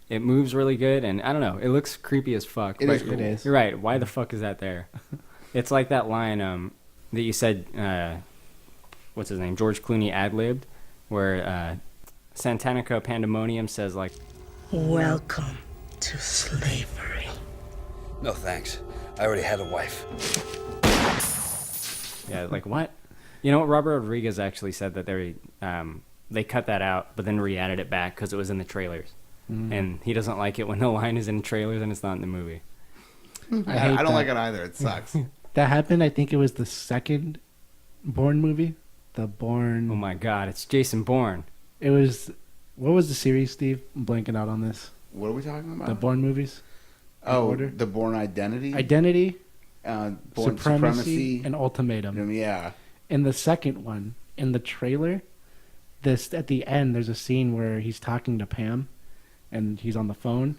it moves really good. And I don't know, it looks creepy as fuck. It is cool. It is. You're right. Why the fuck is that there? It's like that line that you said. What's his name? George Clooney ad-libbed, where Santanico Pandemonium says like, Welcome to slavery. No thanks. I already had a wife. yeah, like what? You know what? Robert Rodriguez actually said that they cut that out, but then re-added it back because it was in the trailers, and he doesn't like it when the line is in trailers and it's not in the movie. I don't like it either. It sucks. That happened. I think it was the second Bourne movie. The Bourne. Oh my God! It's Jason Bourne. It was. What was the series, Steve? I'm blanking out on this. What are we talking about? The Bourne movies. The Bourne Identity. Identity. Bourne Supremacy and Ultimatum. Yeah. In the second one, in the trailer, at the end, there's a scene where he's talking to Pam, and he's on the phone,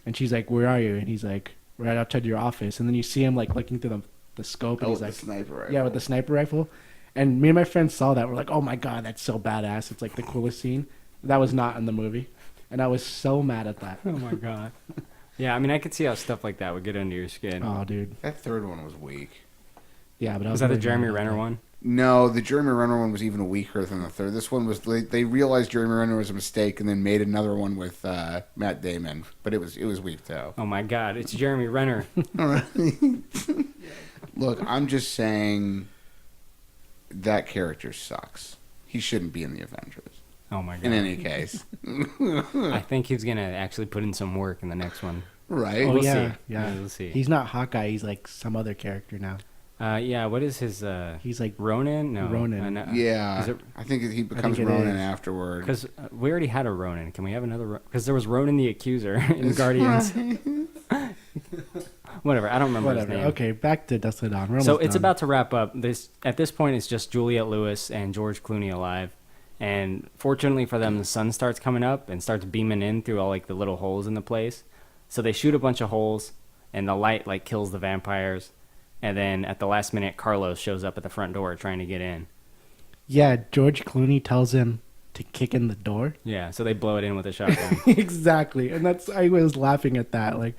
and she's like, "Where are you?" And he's like, "Right outside your office." And then you see him like looking through the scope, and he's like, the sniper rifle. Yeah, with the sniper rifle. And me and my friends saw that. We're like, "Oh my God, that's so badass!" It's like the coolest scene. That was not in the movie, and I was so mad at that. Oh my God. Yeah, I mean, I could see how stuff like that would get under your skin. Oh, dude. That third one was weak. Yeah, but was that the Jeremy Renner one? No, the Jeremy Renner one was even weaker than the third. This one was they realized Jeremy Renner was a mistake and then made another one with Matt Damon, but it was weak too. Oh my God, it's Jeremy Renner. All right. Look, I'm just saying that character sucks. He shouldn't be in the Avengers. Oh my God. In any case, I think he's gonna actually put in some work in the next one. Right? Oh, We'll yeah, see. yeah. We'll see. He's not Hawkeye. He's like some other character now. Yeah, what is his? He's like Ronin. No, Ronin. Yeah, Is it, I think he becomes Ronin afterward. Because we already had a Ronin. Can we have another? Because there was Ronin the Accuser in Guardians. Whatever. I don't remember his name. Okay, back to Dusk Till Dawn. We're So almost it's done. about to wrap up. At this point, it's just Juliette Lewis and George Clooney alive. And fortunately for them, the sun starts coming up and starts beaming in through all like the little holes in the place. So they shoot a bunch of holes, and the light like kills the vampires. And then at the last minute, Carlos shows up at the front door trying to get in. Yeah, George Clooney tells him to kick in the door. Yeah, so they blow it in with a shotgun. Exactly, and I was laughing at that. Like,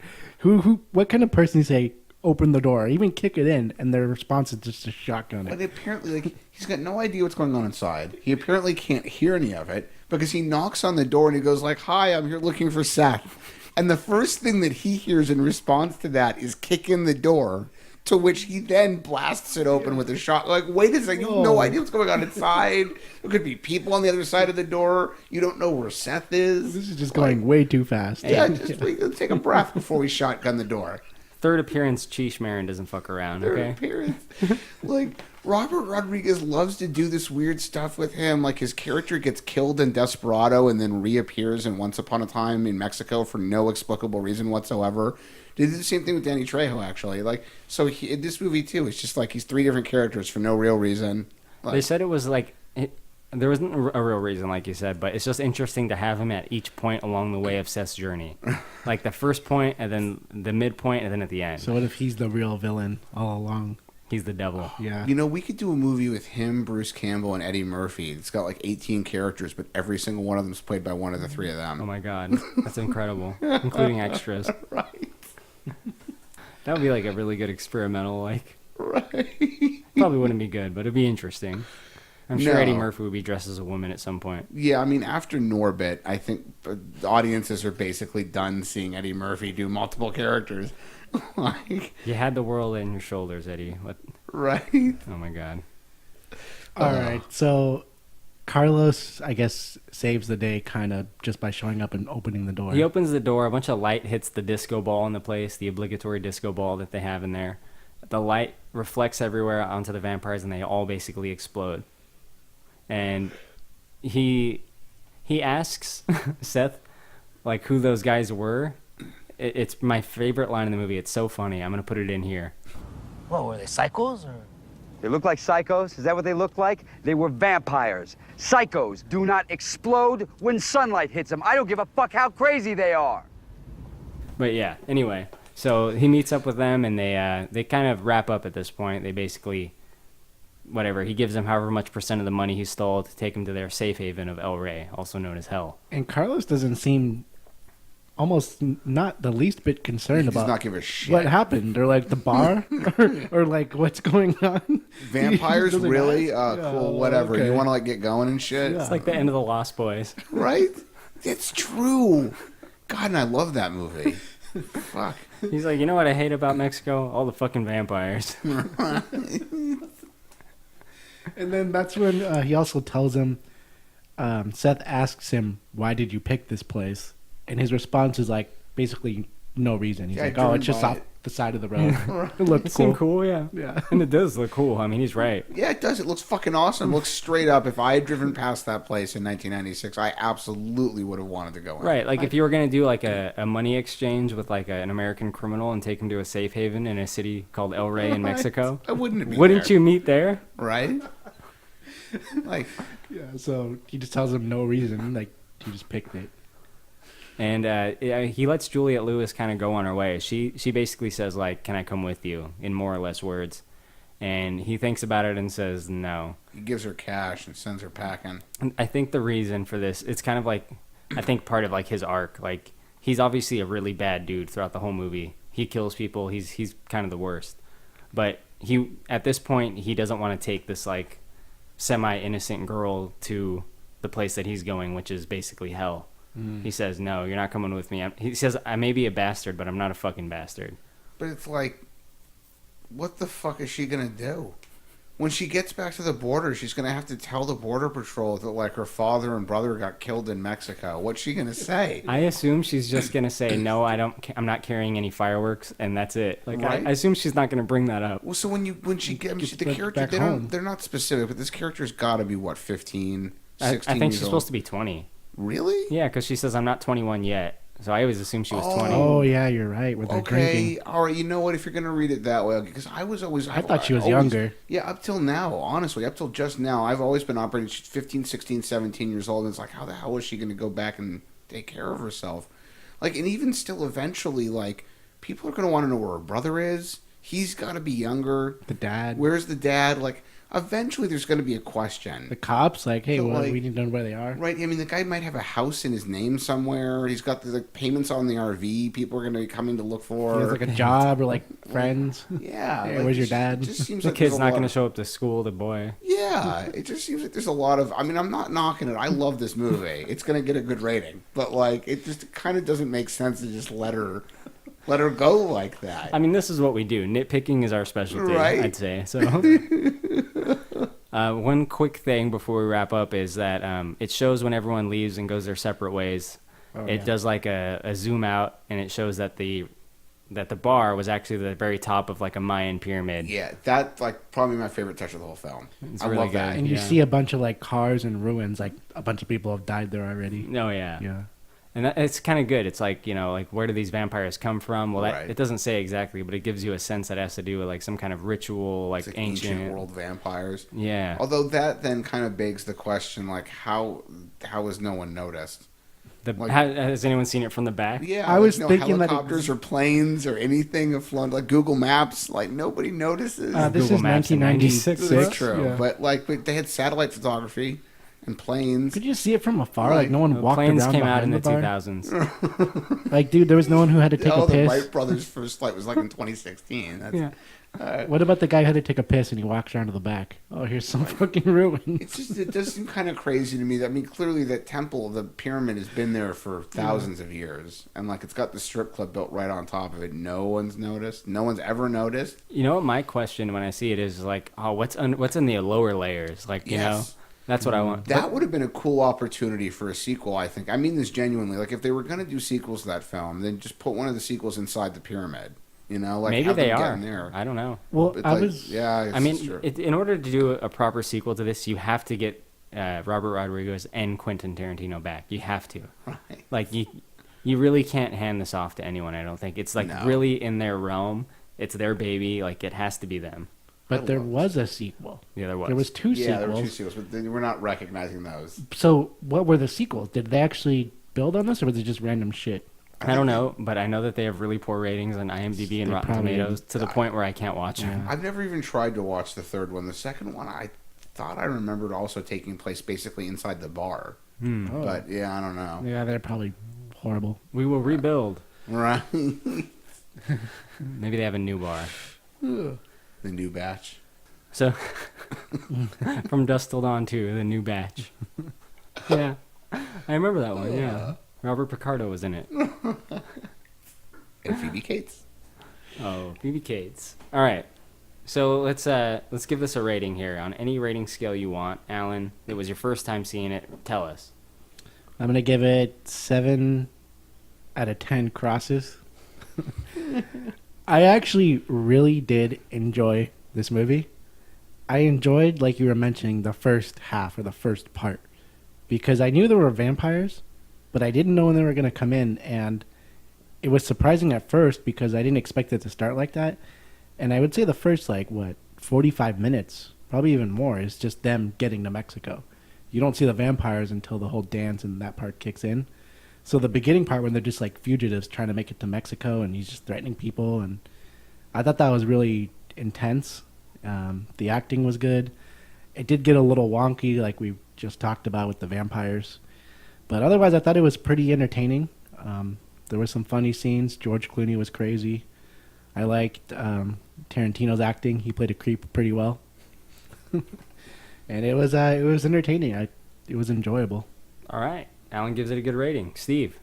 what kind of person say open the door, or even kick it in, and their response is just to shotgun it? But apparently, he's got no idea what's going on inside. He apparently can't hear any of it because he knocks on the door and he goes like, "Hi, I'm here looking for Seth." And the first thing that he hears in response to that is kick in the door. To which he then blasts it open with a shot. Like, wait a second, you have no idea what's going on inside. There could be people on the other side of the door. You don't know where Seth is. This is just going way too fast. Yeah, just take a breath before we shotgun the door. Third appearance, Cheech Marin doesn't fuck around, Third okay? appearance. Like, Robert Rodriguez loves to do this weird stuff with him. Like, his character gets killed in Desperado and then reappears in Once Upon a Time in Mexico for no explicable reason whatsoever. They did the same thing with Danny Trejo, actually. Like, so in this movie, too, it's just like he's three different characters for no real reason. Like, They said it was like... there wasn't a real reason, like you said, but it's just interesting to have him at each point along the way of Seth's journey. Like the first point, and then the midpoint, and then at the end. So what if he's the real villain all along? He's the devil. Yeah. You know, we could do a movie with him, Bruce Campbell, and Eddie Murphy. It's got like 18 characters, but every single one of them is played by one of the three of them. Oh my God. That's incredible. Including extras. Right. That would be like a really good experimental, like... Right. Probably wouldn't be good, but it'd be interesting. I'm sure No. Eddie Murphy would be dressed as a woman at some point. Yeah, I mean, after Norbit, I think the audiences are basically done seeing Eddie Murphy do multiple characters. Like, You had the world in your shoulders, Eddie. What? right? Oh my God. All right, so Carlos, I guess, saves the day kind of just by showing up and opening the door. He opens the door. A bunch of light hits the disco ball in the place, the obligatory disco ball that they have in there. The light reflects everywhere onto the vampires, and they all basically explode. And he asks Seth, like, who those guys were. It's my favorite line in the movie. It's so funny. I'm going to put it in here. What, were they psychos or? They look like psychos? Is that what they look like? They were vampires. Psychos do not explode when sunlight hits them. I don't give a fuck how crazy they are. But yeah, anyway. So he meets up with them, and they kind of wrap up at this point. They basically, whatever, he gives them however much % of the money he stole to take them to their safe haven of El Rey, also known as Hell. And Carlos doesn't seem almost not the least bit concerned about not give a shit. what happened, or like the bar, or like what's going on. Vampires, Doesn't really? ask. Cool, whatever. okay. You want to like get going and shit? It's like the end of the Lost Boys. Right? It's true. God, and I love that movie. Fuck. He's like, you know what I hate about Mexico? All the fucking vampires. And then that's when he also tells him, Seth asks him, why did you pick this place? And his response is like, basically, no reason. He's like, oh, it's just off the side of the road. It looked It cool. seemed cool, yeah. Yeah. And it does look cool. I mean, he's right. Yeah, it does. It looks fucking awesome. It looks straight up. If I had driven past that place in 1996, I absolutely would have wanted to go in. Right, like if you were going to do like a money exchange with like an American criminal and take him to a safe haven in a city called El Rey in Mexico, Wouldn't you meet there? Right? Like, yeah, so he just tells him no reason. Like, he just picked it. And he lets Juliette Lewis kind of go on her way. She basically says, like, can I come with you, in more or less words. And he thinks about it and says no. He gives her cash and sends her packing. And I think the reason for this, it's kind of like, I think part of like his arc. Like, he's obviously a really bad dude throughout the whole movie. He kills people. He's kind of the worst. But he, at this point, he doesn't want to take this like semi-innocent girl to the place that he's going, which is basically hell. He says, no, you're not coming with me. He says, I may be a bastard, but I'm not a fucking bastard. But it's like, what the fuck is she going to do? When she gets back to the border, she's going to have to tell the Border Patrol that, like, her father and brother got killed in Mexico. What's she going to say? I assume she's just going to say, no, I'm not carrying any fireworks, and that's it. Like, Right? I assume she's not going to bring that up. Well, so when she gets the character, they're not specific, but this character's got to be, what, 15, 16 I think years she's old? supposed to be 20. Really? Yeah, because she says, I'm not 21 yet. So I always assumed she was 20. Oh, yeah, you're right. With her drinking. All right, you know what? If you're going to read it that way, because I thought she was younger. Yeah, up till now, honestly, up till just now, I've always been operating. She's 15, 16, 17 years old, and it's like, how the hell is she going to go back and take care of herself? Like, and even still, eventually, like, people are going to want to know where her brother is. He's got to be younger. The dad. Where's the dad? Like, eventually, there's going to be a question. The cops, like, hey, So, well, like, we need to know where they are. Right. I mean, the guy might have a house in his name somewhere. He's got the payments on the RV. People are going to be coming to look for. He has like a job or like friends. Yeah. Hey, like, where's your it dad? just seems The like kid's there's a not lot going to of- show up to school, the boy. Yeah. It just seems like there's a lot of. I mean, I'm not knocking it. I love this movie. It's going to get a good rating. But, like, it just kind of doesn't make sense to just let her go like that. I mean, this is what we do. Nitpicking is our specialty, Right. I'd say. So, one quick thing before we wrap up is that it shows when everyone leaves and goes their separate ways. It does like a zoom out, and it shows that the bar was actually the very top of like a Mayan pyramid. Yeah, that's like probably my favorite touch of the whole film. It's I really love that. good. And you Yeah. see a bunch of like cars and ruins. Like a bunch of people have died there already. Oh yeah. Yeah. And it's kind of good. It's like, like where do these vampires come from? Well, Right. it doesn't say exactly, but it gives you a sense that has to do with like some kind of ritual, like, It's like ancient world vampires. Yeah. Although that then kind of begs the question, like, how has no one noticed? Like- Has anyone seen it from the back? Yeah, I was no thinking that helicopters or planes or anything have flown. Like Google Maps, like nobody notices. This Google is Maps in 1996. That's true, Yeah. but they had satellite photography and planes. Could you see it from afar? Right. Like no one The walked planes around came out behind in the bar? 2000s. Like, dude, there was no one who had to take Oh, a the piss. Wright brothers' first flight was like in 2016. That's, Yeah. What about the guy who had to take a piss and he walks around to the back? Oh, here's some fucking ruins. it does seem kind of crazy to me. I mean, clearly that temple, the pyramid, has been there for thousands of years, and like it's got the strip club built right on top of it. No one's noticed. No one's ever noticed. You know what my question when I see it is like, oh, what's in the lower layers? Like, you know, That's what I want. That would have been a cool opportunity for a sequel, I think. I mean this genuinely. Like, if they were going to do sequels to that film, then just put one of the sequels inside the pyramid. You know, like maybe have they them get are. in there. I don't know. Well, It's I like, was. Yeah, I mean, in order to do a proper sequel to this, you have to get Robert Rodriguez and Quentin Tarantino back. You have to. Right. Like, you really can't hand this off to anyone, I don't think. It's, like, really in their realm. It's their baby. Like, it has to be them. But there was a sequel. Yeah, there was. There was two sequels. Yeah, there were two sequels, but we're not recognizing those. So, what were the sequels? Did they actually build on this, or was it just random shit? I don't know, but I know that they have really poor ratings on IMDb and Rotten Tomatoes to the point where I can't watch them. I've never even tried to watch the third one. The second one, I thought I remembered also taking place basically inside the bar. Oh. But, yeah, I don't know. Yeah, they're probably horrible. We will rebuild. Right. Maybe they have a new bar. The new batch. So, from Dusk Till Dawn 2, the new batch. Yeah. I remember that one, yeah. Robert Picardo was in it. And Phoebe Cates. Oh, Phoebe Cates. All right. So let's give this a rating here on any rating scale you want. Alan, it was your first time seeing it. Tell us. I'm gonna give it 7 out of 10 crosses. I actually really did enjoy this movie. I enjoyed, like you were mentioning, the first half or the first part, because I knew there were vampires, but I didn't know when they were gonna come in, and it was surprising at first because I didn't expect it to start like that. And I would say the first 45 minutes, probably even more, is just them getting to Mexico. You don't see the vampires until the whole dance and that part kicks in. So the beginning part when they're just like fugitives trying to make it to Mexico and he's just threatening people, and I thought that was really intense. The acting was good. It did get a little wonky like we just talked about with the vampires. But otherwise I thought it was pretty entertaining. There were some funny scenes. George Clooney was crazy. I liked Tarantino's acting. He played a creep pretty well. And it was entertaining. It was enjoyable. All right. Alan gives it a good rating. Steve?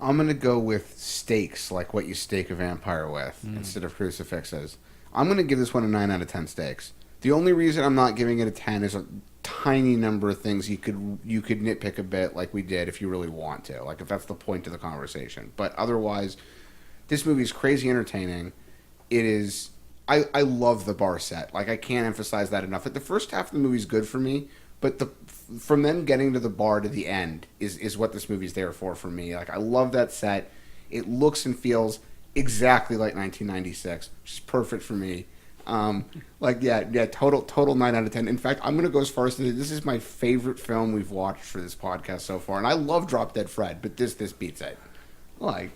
I'm going to go with stakes, like what you stake a vampire with, instead of crucifixes. I'm going to give this one a 9 out of 10 stakes. The only reason I'm not giving it a 10 is a tiny number of things you could nitpick a bit like we did if you really want to, like if that's the point of the conversation. But otherwise, this movie is crazy entertaining. It is... I love the bar set. Like, I can't emphasize that enough. Like, the first half of the movie is good for me, but from them getting to the bar to the end is what this movie's there for me. Like, I love that set. It looks and feels exactly like 1996, which is perfect for me. Total 9 out of 10. In fact, I'm going to go as far as to say this is my favorite film we've watched for this podcast so far. And I love Drop Dead Fred, but this beats it. Like...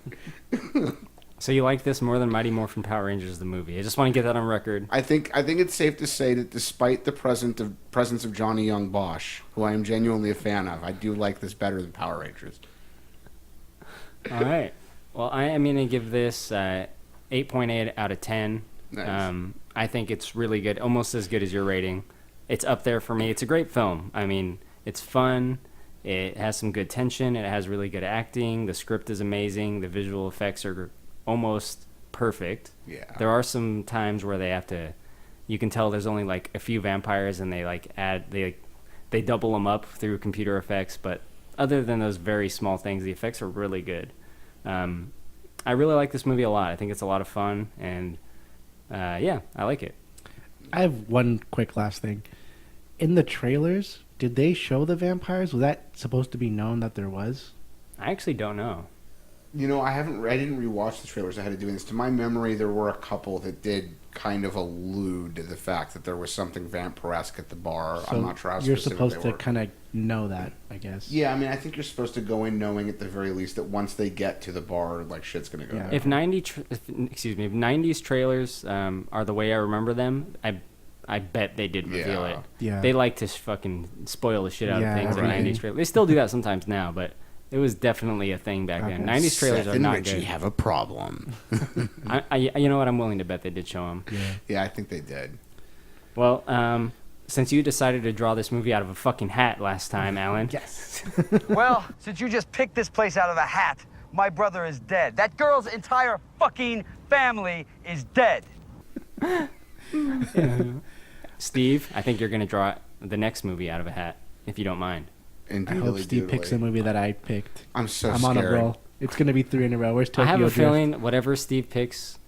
So you like this more than Mighty Morphin Power Rangers, the movie? I just want to get that on record. I think it's safe to say that despite the presence of Johnny Young Bosch, who I am genuinely a fan of, I do like this better than Power Rangers. All right. Well, I am going to give this 8.8 out of 10. Nice. I think it's really good, almost as good as your rating. It's up there for me. It's a great film. I mean, it's fun. It has some good tension. It has really good acting. The script is amazing. The visual effects are almost perfect. Yeah. There are some times where they have to, you can tell there's only like a few vampires and they double them up through computer effects, but other than those very small things, the effects are really good. I really like this movie a lot. I think it's a lot of fun, and I like it. I have one quick last thing. In the trailers, did they show the vampires? Was that supposed to be known that there was? I actually don't know. You know, I didn't rewatch the trailers ahead of doing this. To my memory, there were a couple that did kind of allude to the fact that there was something vampiresque at the bar. So I'm not sure how you're specific supposed they to were. kind of know that, I guess. Yeah, I mean, I think you're supposed to go in knowing at the very least that once they get to the bar, like, shit's gonna go down. If 90s trailers are the way I remember them, I bet they did reveal it. Yeah. They like to fucking spoil the shit out of things right. in 90s trailers. They still do that sometimes now, but it was definitely a thing back then. 90s trailers Seth are not and Richie good. have a problem. You know what? I'm willing to bet they did show them. Yeah, I think they did. Well, since you decided to draw this movie out of a fucking hat last time, Alan. Yes. Well, since you just picked this place out of a hat, my brother is dead. That girl's entire fucking family is dead. Steve, I think you're going to draw the next movie out of a hat, if you don't mind. I hope Steve picks the movie that I picked. I'm I'm on a roll. It's going to be 3 in a row. Where's Tokyo I have a Drift? feeling whatever Steve picks,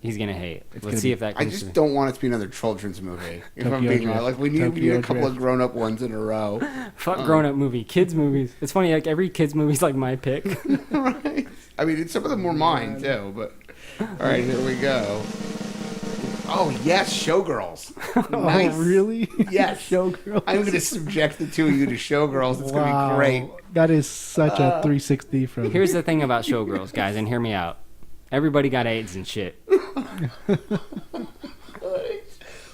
he's going to hate. Let's see if that I comes just don't want it to be another children's movie. If I'm Tokyo being Drift. honest. Like, we need a couple of grown-up ones in a row. Fuck grown-up movie. Kids movies. It's funny, like, every kids movie's like my pick. Right. I mean, some of them were mine, too, but... All right, here we go. Oh, yes, Showgirls. Nice. Oh, really? Yes. Showgirls. I'm going to subject the two of you to Showgirls. It's going to be great. That is such a 360 from... Here's the thing about Showgirls, guys, and hear me out. Everybody got AIDS and shit.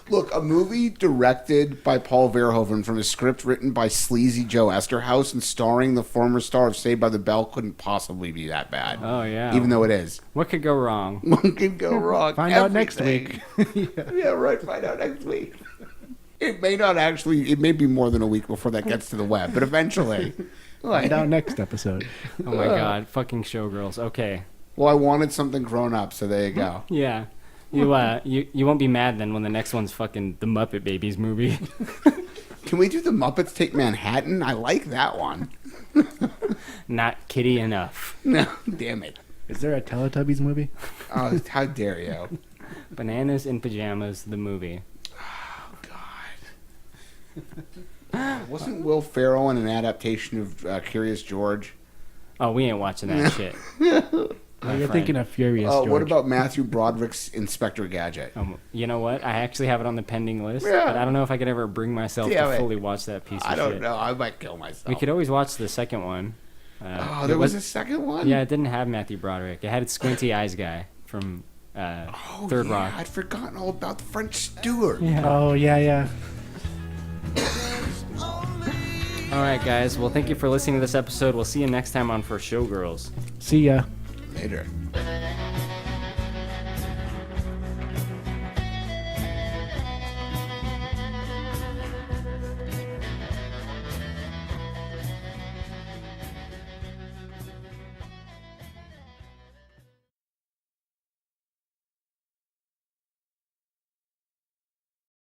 Look, a movie directed by Paul Verhoeven from a script written by sleazy Joe Esterhaus and starring the former star of Saved by the Bell couldn't possibly be that bad. Oh, yeah. Even though it is. What could go wrong? What could go wrong? Find out next week. Yeah, right. Find out next week. It may not actually, it may be more than a week before that gets to the web, but eventually. Find out next episode. Oh, my God. Fucking Showgirls. Okay. Well, I wanted something grown up, so there you go. Yeah. You won't be mad then when the next one's fucking the Muppet Babies movie. Can we do the Muppets Take Manhattan? I like that one. Not kitty enough. No, damn it. Is there a Teletubbies movie? Oh, how dare you. Bananas in Pajamas, the movie. Wasn't Will Ferrell in an adaptation of Curious George? Oh, we ain't watching that shit. You're thinking of Furious George. What about Matthew Broderick's Inspector Gadget? You know what? I actually have it on the pending list, Yeah. but I don't know if I could ever bring myself Damn to it. fully watch that piece of shit. I don't know. I might kill myself. We could always watch the second one. There was a second one? Yeah, it didn't have Matthew Broderick. It had its squinty eyes guy from Third Rock. I'd forgotten all about the French steward. Yeah. Oh, yeah. All right, guys. Well, thank you for listening to this episode. We'll see you next time on For Showgirls. See ya. Later.